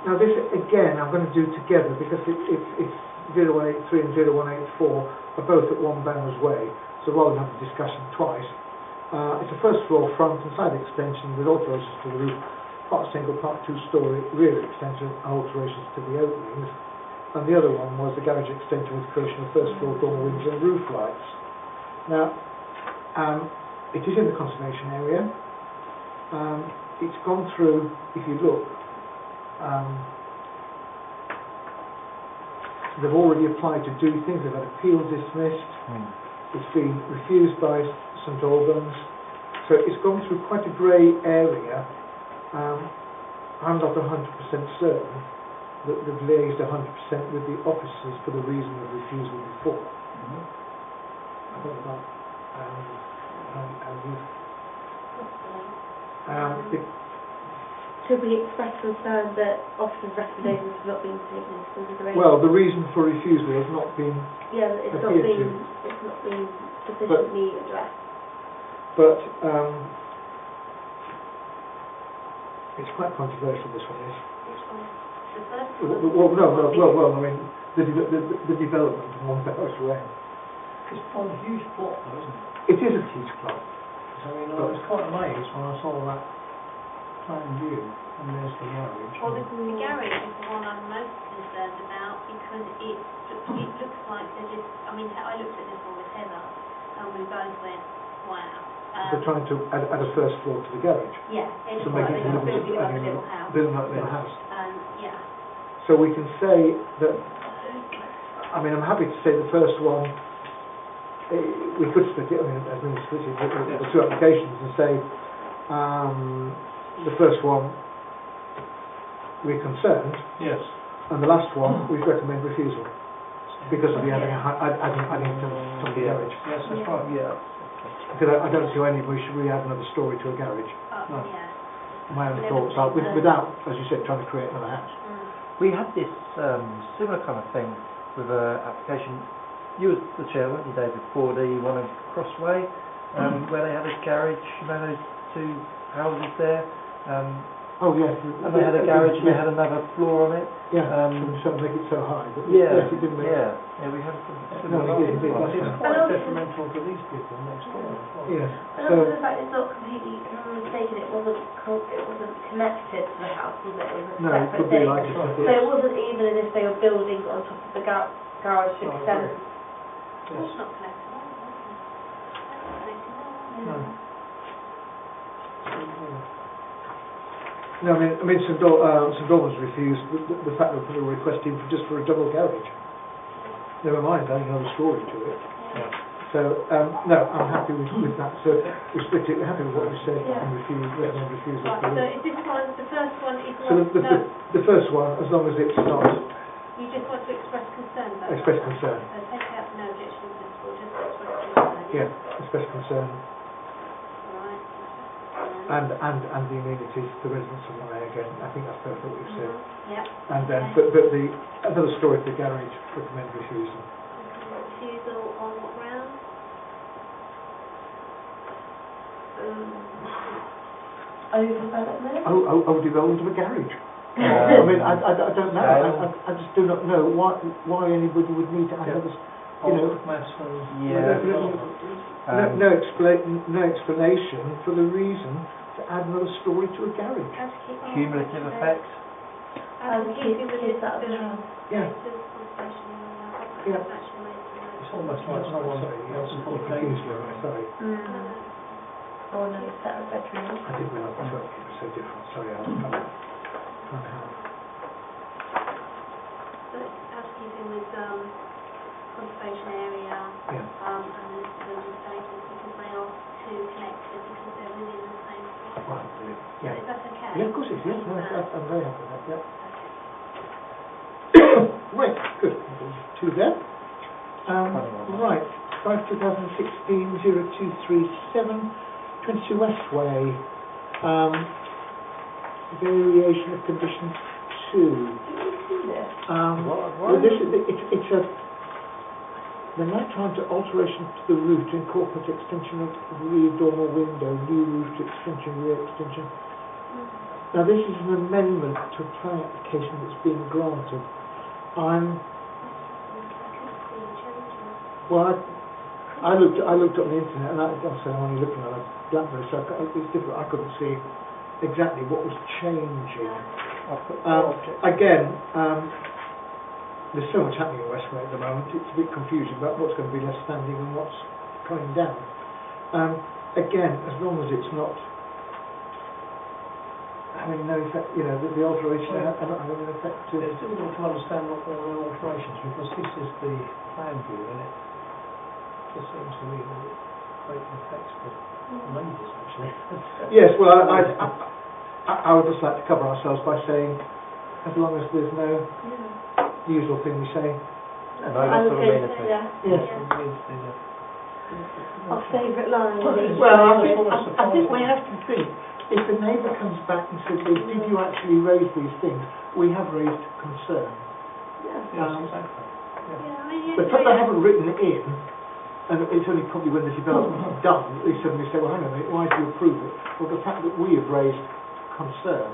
Now this, again, I'm going to do together because it's 0183 and 0184 are both at one Banners Way, so rather than have the discussion twice, it's a first floor front and side extension with alterations to the roof, part single, part two-storey, rear extension and alterations to the openings, and the other one was the garage extension with creation of first floor dormer windows and roof lights. Now, it is in the conservation area. It's gone through, if you look, they've already applied to do things, they've had appeal dismissed, it's been refused by St Albans, so it's gone through quite a grey area. I'm not 100% certain that they've liaised 100% with the officers for the reason of refusal before. I don't know about how you... Should we express concern that officers' recommendations have not been taken into consideration? Well, the reason for refusal has not been, yeah, it's not appeared been sufficiently addressed. but it's quite controversial, this one is. Which one? The first Well, no, I mean, the development of One Barrows Way. It's quite a huge plot though, isn't it? It is a huge plot. I mean, I was quite amazed when I saw that plan view, and there's the garage. Well, the garage is the one I'm most concerned about because it looks like they're just, I mean, I looked at this one with Heather and we both went, wow. They're trying to add a first floor to the garage, Yeah, it's to like make it they're livable, building like a little house. building like a little house. Yeah. So we can say that, I mean, I'm happy to say the first one, we could split it, I mean, as many split it, the two applications and say, the first one, we're concerned, Yes. and the last one, we recommend refusal, because of the adding to the garage. Yes, that's right, yeah. Because I don't see any, should we add another story to a garage? No. Yeah. My own thoughts are, without, as you said, trying to create another house. We had this similar kind of thing with an application. You was the chair, weren't you, David, for the one of Crossway, where they had a garage, you know, those two houses there. Oh, yes. And they had a garage and they had another floor on it. Yeah, so make it so high. But Yeah, yes, it didn't make yeah, we had some No, similar it did, ones. it did. It's quite detrimental to these people next door as well. Yes. And also the fact it's not completely, if I'm mistaken, it wasn't connected to the house, was it? It was a No, it separate could be thing. like So it wasn't even as if they were building on top of the garage to No, I extend. agree. It's not connected. No. No, I mean, St Albans refused the fact that they were requesting just for a double garage. Never mind adding another story to it. So, no, I'm happy with that. So, we split it, we're happy with what we said and recommend refusal. Right, so is this one, the first one is So not, the first one, as long as it's not you just want to express concern about that? express concern. So take out no objection in principle, just express concern. Yeah, express concern. Right. And the amenities, the residents of the way again. I think that's perfect what you've said. Yep. And then, Okay. but the another story for the garage, recommend refusal. Refusal on what grounds? Overdevelopment? Development of a garage. I mean, I don't know. I just do not know why anybody would need to add another. You know, no explanation for the reason to add another story to a garage. Cumulative effect. And keeping with kids this out of the building. house. Yeah. Yeah. It's almost like someone else is Confused me, sorry. Oh, another set of bedrooms. I didn't realise the work was so different. Sorry, I was trying to help. So it's housekeeping with conservation area Yeah. and the building status because they are two connected because they're within the same site. Right, brilliant. So Yeah. is that okay? Yeah, of course it is. Yes, no, I'm very happy with that. Yeah. Okay. Right, good. Two there. Right, 5/2016-0237, 22 Westway. Variation of condition 2. Well, this is it's a the nighttime to alteration to the roof to incorporate extension of rear dormer window, new roof to extension, rear extension. Now this is an amendment to a planning application that's been granted. I looked on the internet, and I'm only looking at a BlackBerry, so it's difficult. I couldn't see exactly what was changing. Again, there's so much happening in Westway at the moment. It's a bit confusing about what's going to be left standing and what's coming down. Again, as long as it's not having no effect, you know, the alteration not having an effect to. It's difficult to understand what all the alterations, because this is the plan view, and it just seems to me that it's great effects for neighbours, actually. Yes, well, I would just like to cover ourselves by saying, as long as there's no usual thing we say. And I lots of amenities. Yes. Our favourite line. Well, I think we have to think, if the neighbour comes back and says, well, did you actually raise these things? We have raised concern. Yes, exactly. But they haven't written it in, and it's only probably when the development is done, they suddenly say, well, hang on a minute, why do you approve it? Well, the fact that we have raised concern,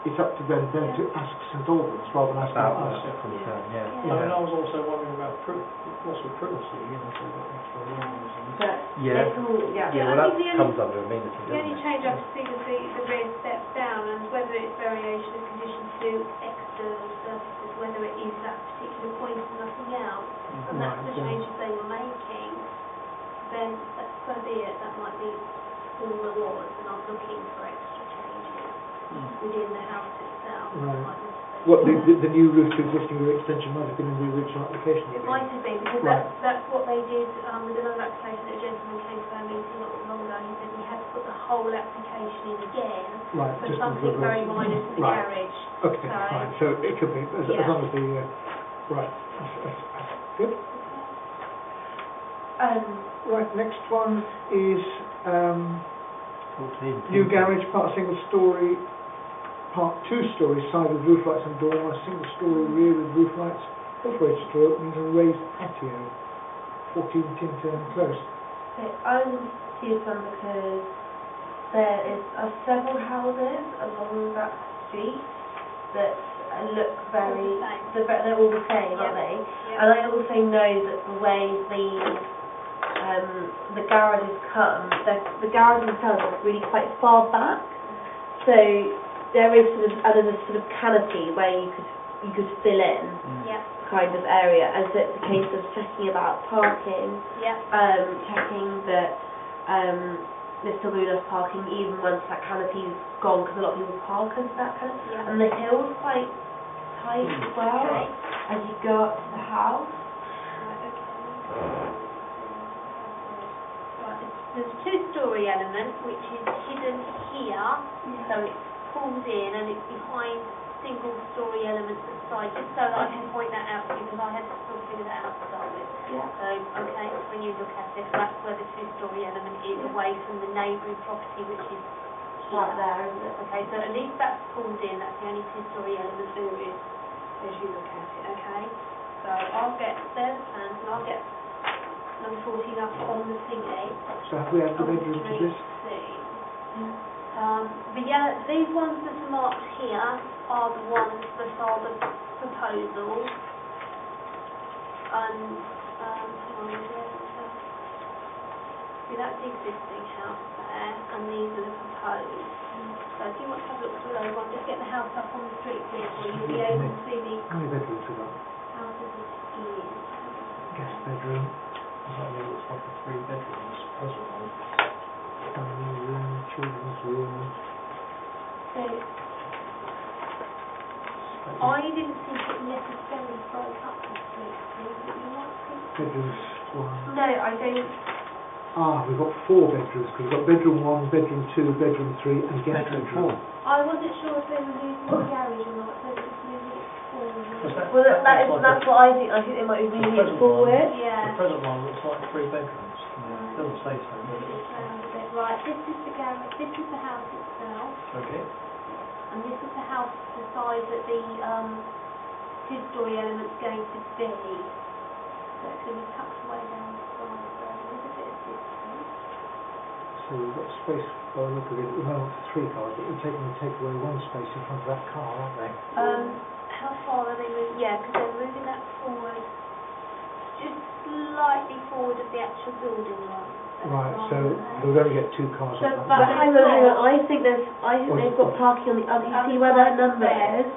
it's up to them then to ask St Albans rather than asking us. Concern, I mean, I was also wondering about also privacy, you know, so we've got extra rooms and... Well, that comes under amenities, The only doesn't it? change I could see was the red step down, and whether it's variation of condition to external surfaces, whether it is that particular point and nothing else, and that's the changes they were making, then so be it. That might be all there was, and I'm looking for extra changes within the house itself. Right. What, the new roof to existing roof extension might have been in the original application? It might have been, because that's what they did with another application that a gentleman came to our meeting not long ago. He said he had to put the whole application in again for something very minor to the garage. Okay, fine. So it could be, as long as the... right. That's good. Right, next one is 14. new garage, part single story, part 2 story, side with roof lights and dormer, single story rear with roof lights, operator store openings and raised patio, 14 Tintern Close. So I want to see this one because there are several houses along that street that look very, they're all the same, aren't they? Yeah. And I also know that the way the garages come, the garages themselves are really quite far back. So there is sort of, and there's a sort of canopy where you could fill in Yeah. kind of area, and so it's a case of checking about parking, Yeah. checking that there's still enough parking even once that canopy's gone, because a lot of people park under that canopy. Yeah. And the hill's quite tight as well Okay. as you go up to the house. Right, okay. Right, there's a two-storey element which is hidden here, so it pulls in and it's behind single-storey elements at the side, just so that I can point that out to you, because I had to sort of figure that out to start with. Yeah. So, okay, when you look at this, that's where the two-storey element is, away from the neighbouring property, which is Right there, isn't it? okay, so at least that's pulled in, that's the only two-storey element there is, as you look at it, okay? So I'll get, there's the plans, and I'll get number 14 up on the thingy. So have we added the bedroom to this? The yellow, these ones that are marked here are the ones that are the proposals. And, see, that's the existing house there, and these are the proposed. So if you want to have a look through those, I'll just get the house up on the street here for you. You'll be able to see the How many bedrooms have we got? houses it is. Guest bedroom, That looks like a 3 bedrooms, present one. family room, children's room. So, I didn't think it necessarily broke up the street, but you might think. Bedrooms 1. No, I don't. We've got 4 bedrooms, because we've got bedroom 1, bedroom 2, bedroom 3 and guest bedroom. I wasn't sure if they were losing the garage or not, so they were just moving it forward. Well, that's what I think. I think they might be moving it forward. Yeah. The present one looks like 3 bedrooms. It doesn't say so, but it looks Round a bit. Right, this is the garage, this is the house itself, okay. and this is the house the size that the two-storey element's going to be. So it's going to be tucked away down the side there, with a bit of distance. So we've got space, by the look of it, at the moment for 3 cars, but we're taking to take away 1 space in front of that car, aren't they? How far are they moving? Yeah, because they're moving that forward, just slightly forward of the actual building line. Right, so we're going to get 2 cars So, on But that. hang on. I think they've got parking on the other. You see where that number is?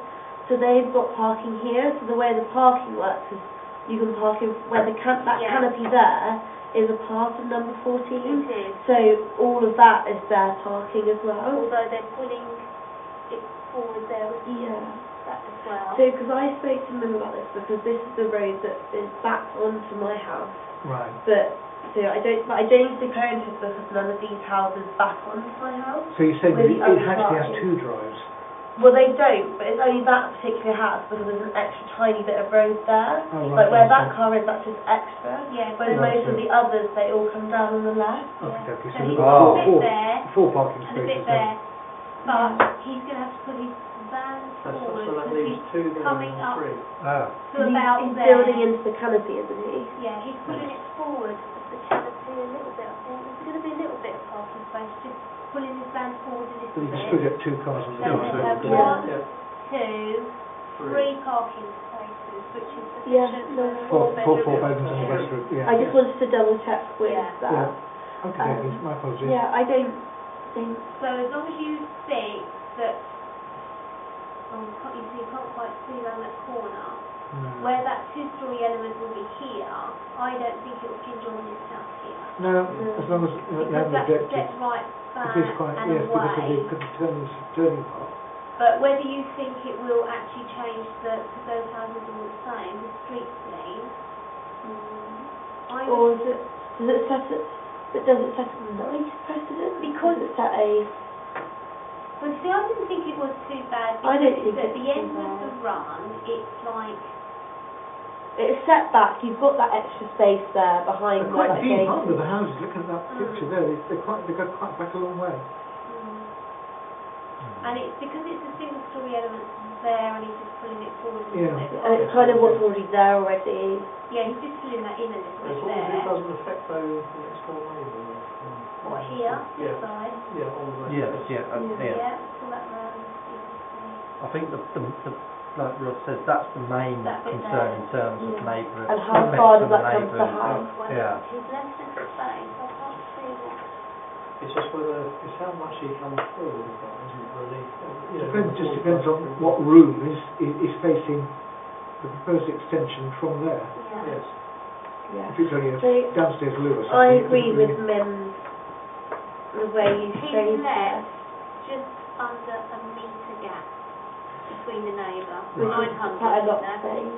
So they've got parking here. So the way the parking works is you can park in where that canopy there is a part of number 14. It is. So all of that is their parking as well. Although they're pulling it forward there with Yeah. that as well. So because I spoke to them about this, because this is the road that is back onto my house. Right. But so I don't think parents because none of these houses back onto my house. So you're saying With that the it other actually has parking. 2 drives? Well, they don't, but it's only that particular house because there's an extra tiny bit of road there. Oh, Like right. where that car is, that's just extra. Yeah, Whereas Right, most of so- the others, they all come down on the left. Okay, okay. So So he's we've got got a bit there 4 parking and a bit spaces there, then. but he's going to have to put his van So forward that because leaves he's 2 there coming and up 3. Ah. to about He's there. building into the canopy, isn't he? Yeah, he's putting it forward of the canopy a little bit. I think there's going to be a little bit of parking space, just pulling his van forward a So little you can bit. still get 2 cars on the So drive. we'll have Yeah. 1, 2, 3 parking spaces, which is Yeah, sufficient no. for 4 4 bedrooms. bedrooms on the guest room, yeah. I just wanted to double check with Yeah. that. Yeah. Okay, okay, my apologies. Yeah, I don't think. So as long as you think that, you can't quite see around that corner, No. where that two-storey element will be here, I don't think it will hinge on this house here. No, as long as they Because haven't that's objected. set right back It is quite, and yes, because of away. the turning part. But whether you think it will actually change because those houses are all the same, the street clean, I Or would, is it, does it set a nice precedent? Because- Does it set a, well, see, I didn't think it was too bad I don't because think at it's the too end of bad. the run, it's like it's set back. You've got that extra space there behind They're where quite that deep, gate aren't is. they, the houses? Look at that picture there. They go quite back a long way. And it's because it's a single story element there, and he's just pulling it forward. Yeah. And it's kind of what's already there already. Yeah, he's just filling that in a little As bit long as it there. doesn't affect the next door neighbour. What, here, this Yeah, side? yeah, all the way. Yes, yeah, Yeah, pull that round. You can see. I think the like Rob says, that's the main That bit concern there. in terms of Yeah. neighbour. And how effect far on does that come to the neighbours. house? Well, Yeah. he's left us a space. I can't see what. It's just whether, it's how much he comes through, isn't it, really? You know, Just depends on what room is facing the proposed extension from there. Yeah. Yes. Yeah. If it's only a So, downstairs loo or something. I it agree doesn't with really- Mim's, the way you He's phrased it. left just under a metre gap between the neighbour. Right. 900. Quite a lot of there. space.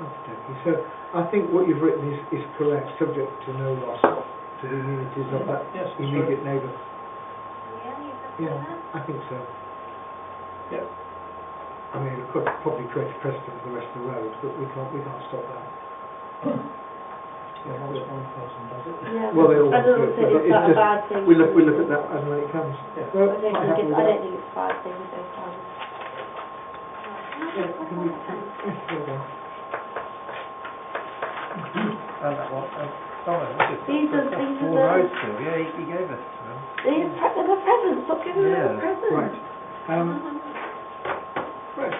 Okay, so I think what you've written is correct, subject to no loss to the amenities of that Yes, that's immediate neighbour. Yeah, you happy Yeah, with that? I think so. Yep. I mean, it could probably create a precedent for the rest of the road, but we can't stop that. Yeah, once one person does it. Yeah. Well, they all I do don't it, think but it's it's that a just- bad thing. We look at that as when it comes. Yeah. No, I don't quite think happy it's, with I that. don't think it's a bad thing at those times. Yeah, can we, yes, well done. And that one, sorry, These are Full the, road still, yeah, he gave us them. these are the presents. Stop giving them Yeah. presents. Right. Right.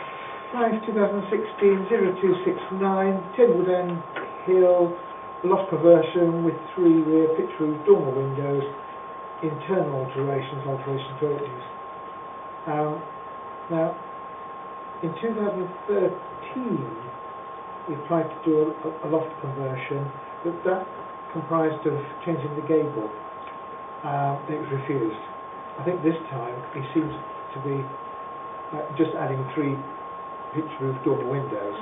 5/2016-0269, Tinwood End Hill, loft conversion with 3 rear pitch roof dormer windows, internal alteration to openings. Now, in 2013, we applied to do a loft conversion, but that comprised of changing the gable. It was refused. I think this time it seems to be just adding 3 pitch roof dormer windows.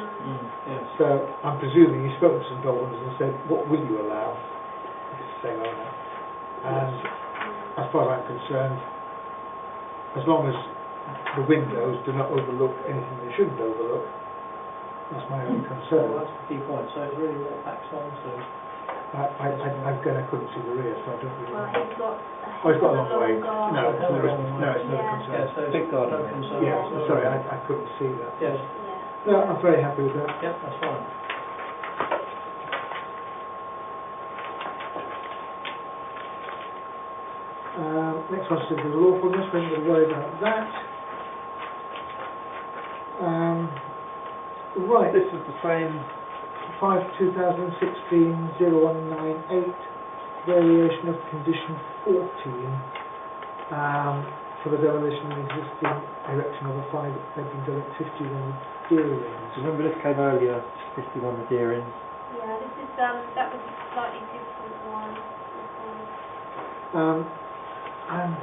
Yes. So I'm presuming you spoke to some Dolmans and said, what will you allow? If it's the same owner. And as far as I'm concerned, as long as the windows do not overlook anything they shouldn't overlook, that's my only So concern. that's the key point. So it's really what backs onto. Again, I couldn't see the rear, so I don't really Well, know. he's got Oh, it's got a long way. garden. No, it's not a Yeah. concern. Yeah, so it's Big garden. no concern Yeah, whatsoever. sorry, I couldn't see that. Yes. Yeah. No, I'm very happy with that. Yep, that's fine. Next one says the lawfulness, we're not going to worry about that. Right, This is the same, 5/2016-0198, variation of condition 14 for the demolition of existing erection of a 5-bedroom dwelling 51 Deerings. Remember this came earlier, 51 the Deerings. Yeah, this is, that was a slightly different one. This one And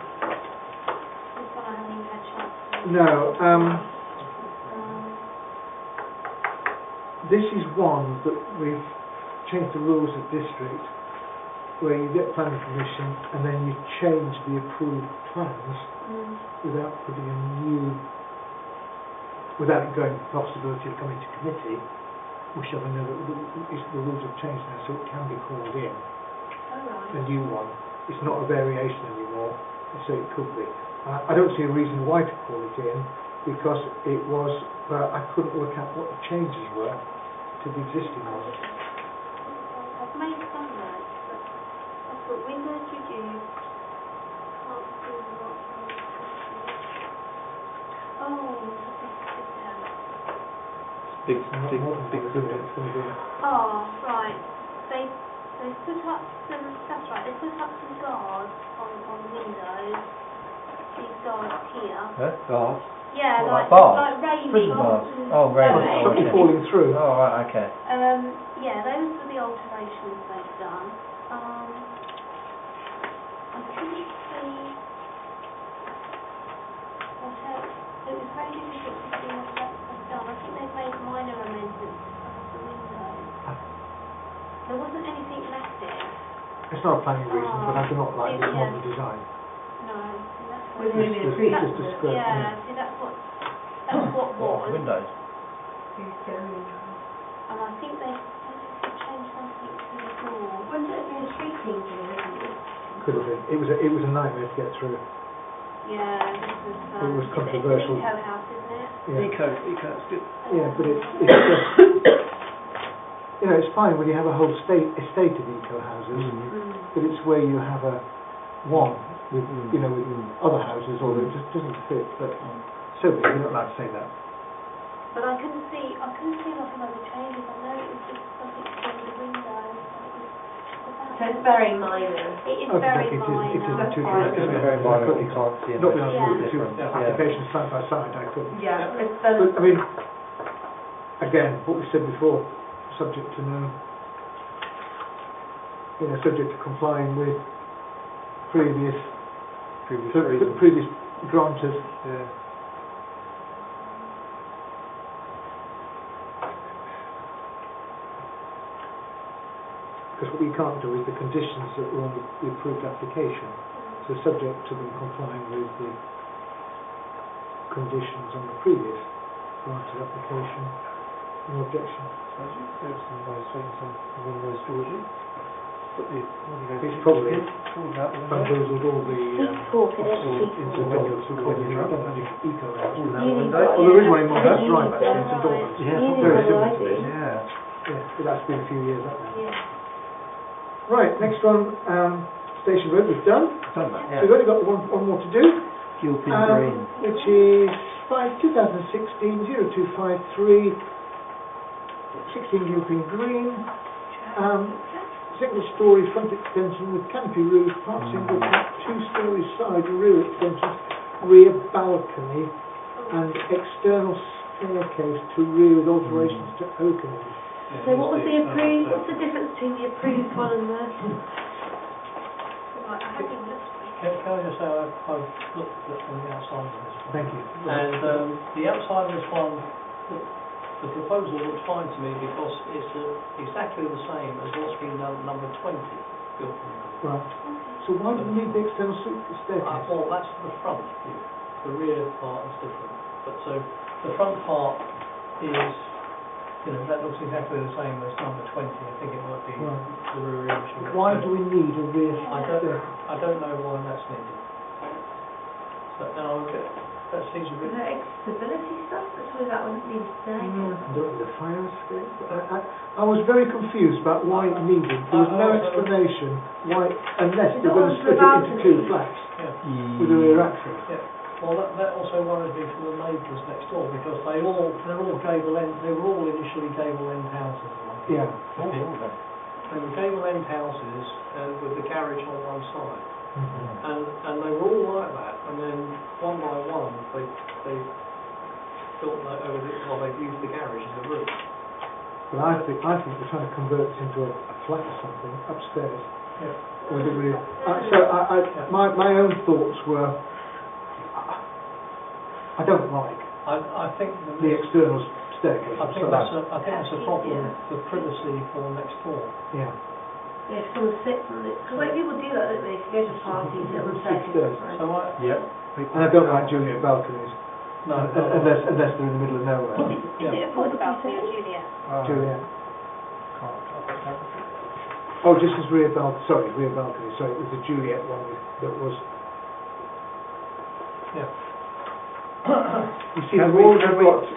I haven't even had a chance to. no, Um, this is one that we've changed the rules of district, where you get planning permission and then you change the approved plans without putting a new, without it going the possibility of coming to committee, which I know that the rules have changed now, so it can be called in, alright. a new one. It's not a variation anymore, so it could be. I don't see a reason why to call it in, because it was, but I couldn't work out what the changes were to the existing one. I've made some notes, but I've put windows reduced. Can't see what. Oh, this house. Big, Not big, more than big one, is it? It's going to be Oh, right. They put up some, that's right, they put up some guards on the windows. These guards here. Bars. Yeah, What, like like bars? like railing. Prison bars. Oh, railing. Railing. something Okay. falling through. Oh, right, okay. Yeah, those were the alterations they've done. I couldn't see what else. It was very difficult to see what else they've done. I think they've made minor amendments to the windows. There wasn't anything massive. It's not a planning reason, but I do not like this Yeah. modern design. No, see, that's With what. maybe a It's tree. just a skirt, Yeah, see, that's what was. Windows. and I think they changed something to the door. Wouldn't it have been a street team thing, isn't it? Could have been. It was a nightmare to get through. Yeah, this was, It was controversial. It's an eco house, isn't it? Yeah. Eco, that's good. Yeah, but it's just, you know, it's fine when you have a whole estate of eco houses, but it's where you have one with, you know, with other houses, or it just doesn't fit. But so you're not allowed to say that. But I couldn't see a lot of other changes. I know it was just something to do with the windows. So it's very minor. It is Okay, very it is. minor. It is That's too fine. true. It's very minor, you can't see Not much being able to put the two difference. applications side by side, I couldn't. Yeah, it's But I mean, again, what we said before, subject to no, you know, subject to complying with previous grantors. Yeah. Because what we can't do is the conditions that were on the approved application. So subject to them complying with the conditions on the previous granted application, no objection. There's some ways to windows, Georgie. But It's probably bamboozled all the into windows according to eco house. Well, there is one in Moorhouse Drive actually, in St Albans. Yeah, Very similar to this. Yeah. Yeah, but that's been a few years up now. Yeah. Right, next one, Station Road, we've done. So Yeah. we've only got one more to do. Gilpin Green. Which is 2016 0253 16 Gilpin Green. Single storey front extension with canopy roof, part single cat, 2 storey side rear extensions, rear balcony and external staircase to rear with alterations to openings. So what was the approved, what's the difference between the approved one and the... Right, I haven't even looked at it. Can I just say, I've looked at on the outside of this one. Thank you. And the outside of this one, the proposal looks fine to me because it's exactly the same as what's been done at number 20, Gilpin. Right. So why do we need the external staircase? Well, that's the front view. The rear part is different. But so the front part is, you know, that looks exactly the same as number 20. I think it might be the rear image. Why do we need a rear staircase? I don't know why that's needed. So now that seems a bit... Is that accessibility stuff? That's why that wouldn't need a staircase. The fire escape? I was very confused about why it needed. There was no explanation why, unless they're going to split it into 2 flats with a rear access. Yeah. Well, that also worried me for the neighbours next door because they're all gable end. They were all initially gable end houses. Yeah. They were gable end houses with the garage on one side. And they were all like that, and then one by one they built that over they've used the garage as a roof. But I think they're trying to convert this into a flat or something upstairs. Yeah. With a rear. My own thoughts were, I don't like I think the external staircase. I think that's a problem for privacy for next door. Yeah. Yeah, if someone sits on it. Because like people do that, don't they? If you go to parties, sit on the staircase. So And I don't like Juliet balconies. No, unless they're in the middle of nowhere. Is it a full balcony or Juliet? Juliet. Oh, just as rear balcony. Sorry, rear balcony. Sorry, it was the Juliet one that was. Yeah. You see, they've already got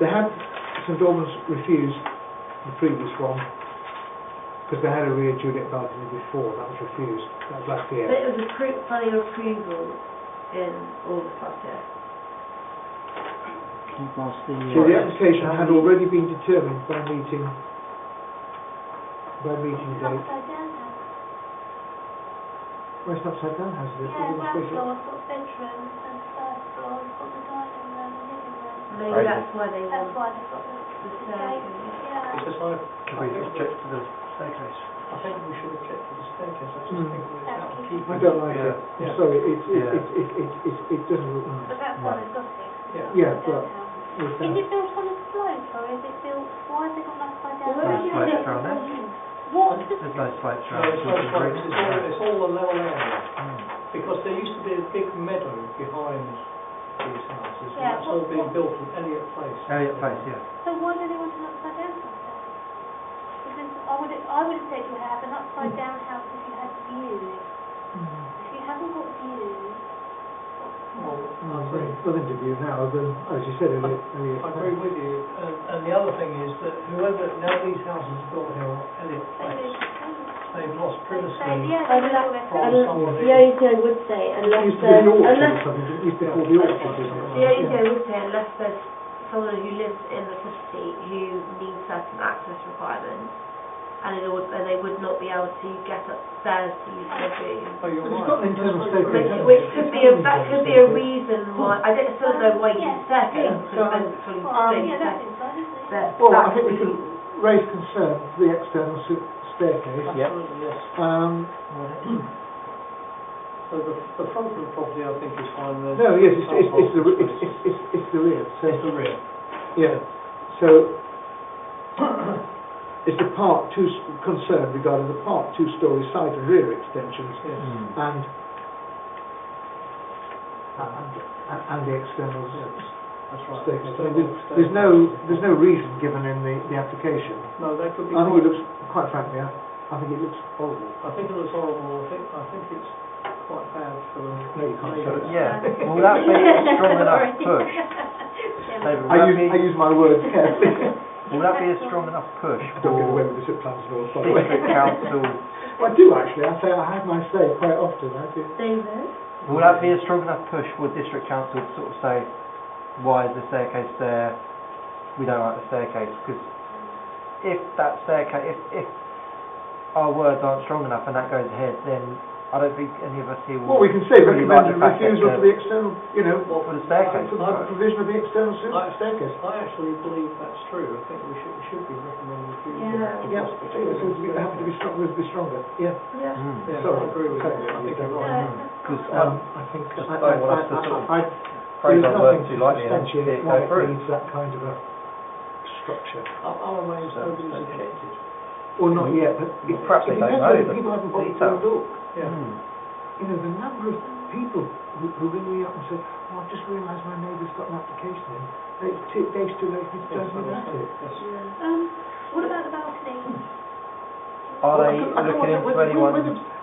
they had St Albans refused the previous one because they had a rear Juliet balcony before. That was refused. That was last year. But it was planning approval in August last year. So the application had already been determined by meeting date. Upside down house. Where's an upside down house? Is it? Yeah, ground floor, got bedrooms, and first floor, got the dining room and living room. Maybe that's why they That's want why they've got the staircase. gate. Yeah. It's just like Can we object to the staircase? I think we should object to the staircase. I just think it's That's out of keeping- I don't like it. Yeah. I'm sorry. It doesn't look But nice. that's why they've got it. Yeah, Upside but down house. with Is that. it built on a slope or is it built? Why has it got an upside down Well, house? where Slopes around there. What? There's no slopes No, around. it's not slopes, it's all a level area. Because there used to be a big meadow behind these houses, and Yeah, that's all being built in Elliott Place. Elliott Place, yeah. So why do they want an upside down house then? Because I would have said you have an upside down house if you had views. If you haven't got views, Well, Nothing to view now than, as you said, I agree with you, and the other thing is that now these houses are built here on Elliott Place, they've lost privacy yeah, And they that- live from there. somebody. The only thing I would say, It unless used to be the orchard or unless something, it used to be called the orchard, isn't it? the only thing I would say, unless there's someone who lives in the property who needs certain access requirements, and they would not be able to get upstairs to use their room. Oh, you're But it's right. got an internal staircase. Which could be that could be a reason why. I still don't know why you need staircase because then it's fully Yeah, that's inside, isn't it? Well, I think we can raise concern for the external staircase. Absolutely, yes. So the front of the property, I think, is fine. There's No, yes, it's the rear. So, It's the rear. yeah. So it's the Part 2 concern regarding the Part 2-storey side and rear extensions Yes. and the external That's right. staircase. I mean, there's no reason given in the application. No, that could be. I think it looks, quite frankly, I think it looks horrible. I think it looks horrible. I think it's quite bad for the. No, you can't show it. Yeah, will that be a strong enough push? David, will I use my words carefully. will that be a strong enough push Don't get away for with this at Plans North, by the way. district council? Well, I do actually. I have my say quite often. I do. David. Will that be a strong enough push for district council to sort of say, why is the staircase there? We don't like the staircase. Because if that staircase, if our words aren't strong enough and that goes ahead, then I don't think any of us here will. Well, we can say really like recommended the fact refusal that for the external, what for the staircase? for the provision of the external staircase. I actually believe that's true. I think we should be recommending refusal. Yeah. Yeah, so we have to be strong. We'll be stronger. Yeah. Yeah. Yeah, Sorry. I agree with you. I think you're right. Because I think just don't want us to sort of phrase there's our nothing words to too lightly and then see substantiate it why go it through. needs that kind of a structure. I'm amazed nobody's objected. Well, not yet, but Well, perhaps they don't depends know whether the people haven't bothered to details. look. Yeah. You know, the number of people who ring me up and say, oh, I've just realised my neighbour's got an application in. It's 2 days too late for me to tell me about it. Yes. What about the balcony? Are they I don't looking want into that- anyone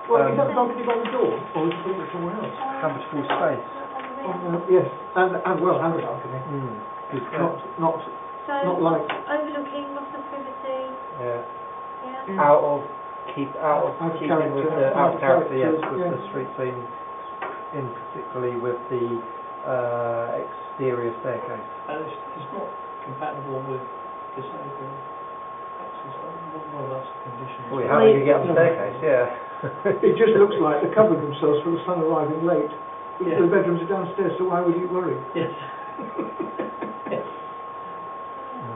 Well, is that balcony by the door, or is it putting it somewhere else? habitable space? Yes, and the balcony. Not So, like overlooking lots of privacy, Yeah. yeah? Out of Out of keeping with character, the out of character, yes, character, with yeah. the street scene, in particularly with the exterior staircase. And it's not compatible with disabled access. Well, that's a condition. Well, how do you get up the staircase? Yeah. it just looks like they're covering themselves for the sun arriving late. Yeah. The bedrooms are downstairs, so why would you worry? Yes.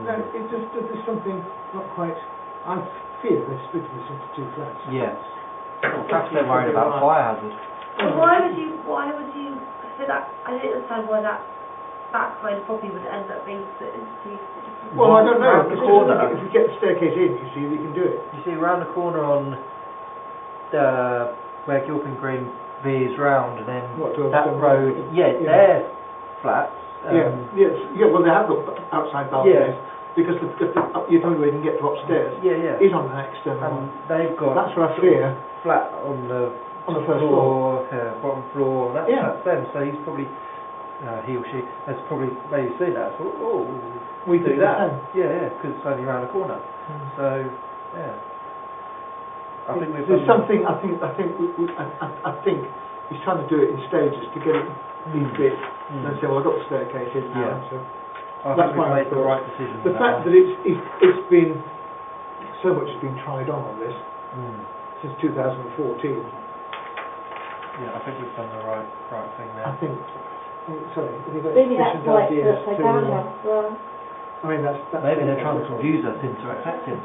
No, it just there's something not quite. I fear they're splitting this into 2 flats. Yes. Well, perhaps they're worried about fire hazard. But why would you so that I don't understand why that kind of property would end up being split into 2 different. Well, I don't know. Round the corner. If we get the staircase in, you see, we can do it. You see, round the corner on where Gilpin Green veers round, and then What, to that Overstone road, Road? yeah, Yeah. they're flats. Yeah. Well, they have got outside balconies because the only way you can get to upstairs Yeah. is on an external And one. they've got That's what I fear flat on the on the first floor. bottom floor. That's them. So he's probably he or she has probably maybe seen that. So, We do do that. the same. Yeah, because it's only around the corner. So yeah, I think we've There's done something. I think he's trying to do it in stages to get it these bits, and then say, well, I've got the staircase in now. Yeah. So I that's think we've my made the thought. right decision. the with fact that that it's been so much has been tried on this one. since 2014. Yeah, I think we've done the right thing there. I think. Sorry, have you got Maybe that's sufficient why ideas it's upside to? down now. Well, I mean, that's Maybe they're trying to confuse us into accepting.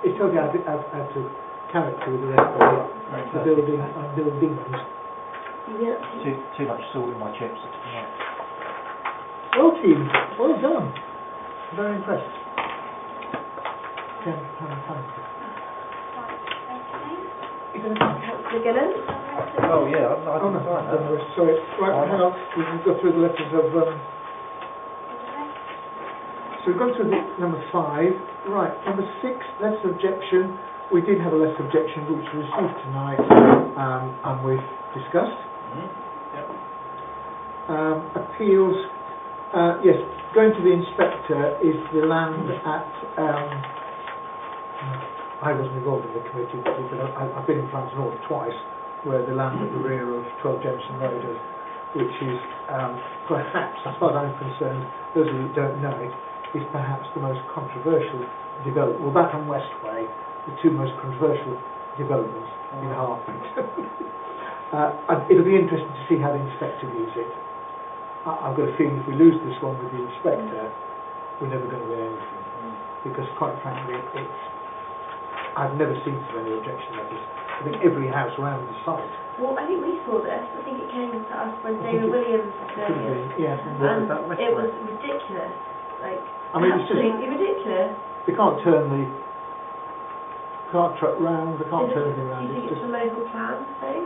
It's totally out of character with the rest of the building and buildings. yeah. Too much salt in my chips. Yeah. Well, team, well done. Very impressed. Right, okay. Is there anything else? McGillen? Oh, yeah, I Oh, no, didn't sign that. sorry. Right, hang on. We can go through the letters of... So we've gone through the number 5. Right, number 6, letters of objection. We did have a letter of objection which we received tonight, and we've discussed. Appeals. Yes, going to the inspector is the land at... I wasn't involved in the committee, but I've been in France North twice, where the land at the rear of 12 Jameson Road is, which is perhaps, as far as I'm concerned, those of you who don't know it, is perhaps the most controversial development. Well, that and Westway, the two most controversial developments in Harpenden. It'll be interesting to see how the inspector views it. I've got a feeling if we lose this one with the inspector, we're never going to win anything. Because quite frankly, I've never seen so many objection letters. I think every house around the site. Well, I think we saw this. I think it came to us when David Williams was doing it. Yeah. And it was ridiculous. Like, I mean, it's just... absolutely ridiculous. They can't turn the... Can't truck round, they can't turn anything Do round. you think it's a local plan thing?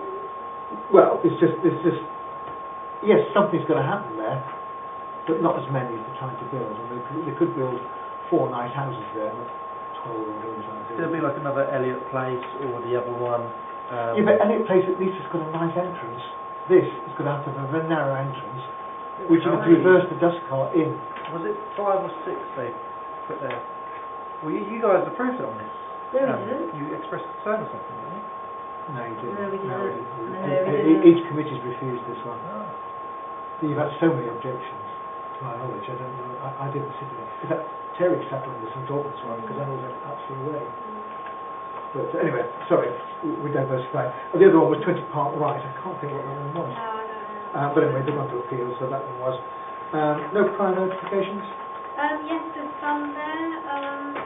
Well, it's just... Yes, something's going to happen there, but not as many as they're trying to build. I mean, they could build 4 nice houses there, not 12 or whatever. There'll be like another Elliot Place or the other one. Yeah, but Elliot Place at least has got a nice entrance. This is going to have to have a very narrow entrance, which you have to reverse the dust cart in. Was it 5 or 6 they put there? Well, you guys approved it on this. No, we didn't. You expressed concern or something, didn't you? No, you didn't. No, we didn't. No, No, we didn't. Each committee's refused this one. You've had so many objections, to my knowledge. I don't know. I didn't sit in it. In fact, Terry sat on the St Albans one because I was absolutely away. But anyway, sorry, we diversified. The other one was 20 Park Right. I can't think what that one was. No, I don't know. But anyway, they want to appeal, so that one was. No prior notifications? Yes, there's some there.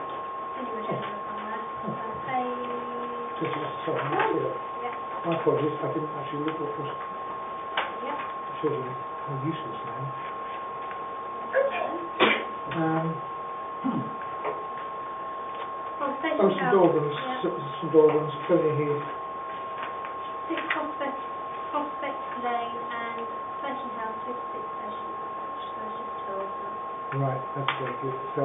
Anyway, there's some there. Page... Sorry, I didn't see that. Yeah. My apologies, I didn't actually look what was. Yeah. Shows you how useless I am. Station St House. Albans, Yeah. St Albans, Tony Heath. 6 Prospect Lane and Station House, 56 Station. Station 2. Right, that's very good. So,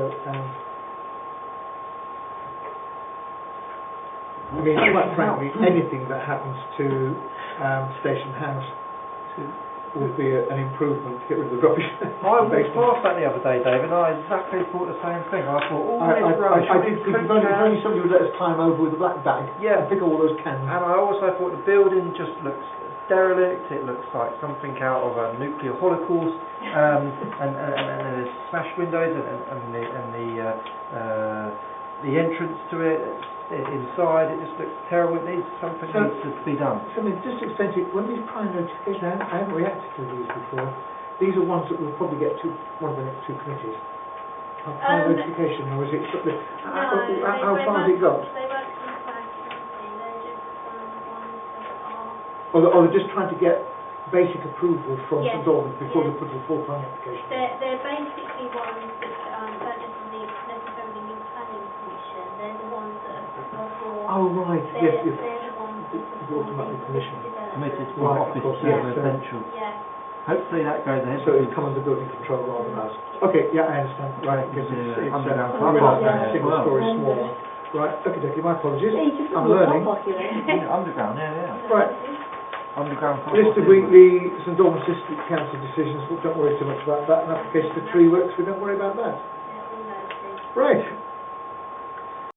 I mean, quite frankly, anything that happens to Station House would be an improvement to get rid of the rubbish. I walked past that the other day, David, and I exactly thought the same thing. I thought, all this rubbish. I did think if only somebody would let us climb over with a black bag and pick up all those cans. And I also thought the building just looks derelict. It looks like something out of a nuclear holocaust, and there's smashed windows and the entrance to it. Inside, it just looks terrible. It needs something needs to be done. So, I mean, just to explain to you, when these prior notifications, I haven't reacted to these before. These are ones that we'll probably get to one of the next 2 committees. Prior notification, or is it sort of, how far has it got? They won't come back, they're just ones that are... Or they're just trying to get basic approval from Yes, St Albans before yes. they put the full plan application. They're basically ones that don't necessarily need planning permission. They're the ones that are for... Oh, right, They're yes. the ones that are The automatic permission. Committed to Right, of office course, to yeah, residential. Yeah. Hopefully that goes ahead. So it's come under building control rather than us. Okay, yeah, I understand. Right, because it's underground a single well. story small one. Right, okay, my apologies. Yeah, you just I'm put more learning. car park in. Underground, yeah. Right, Underground. list of weekly St Albans District Council decisions. Don't worry too much about that. An application for tree works, we don't worry about that. Yeah, all those things. Right,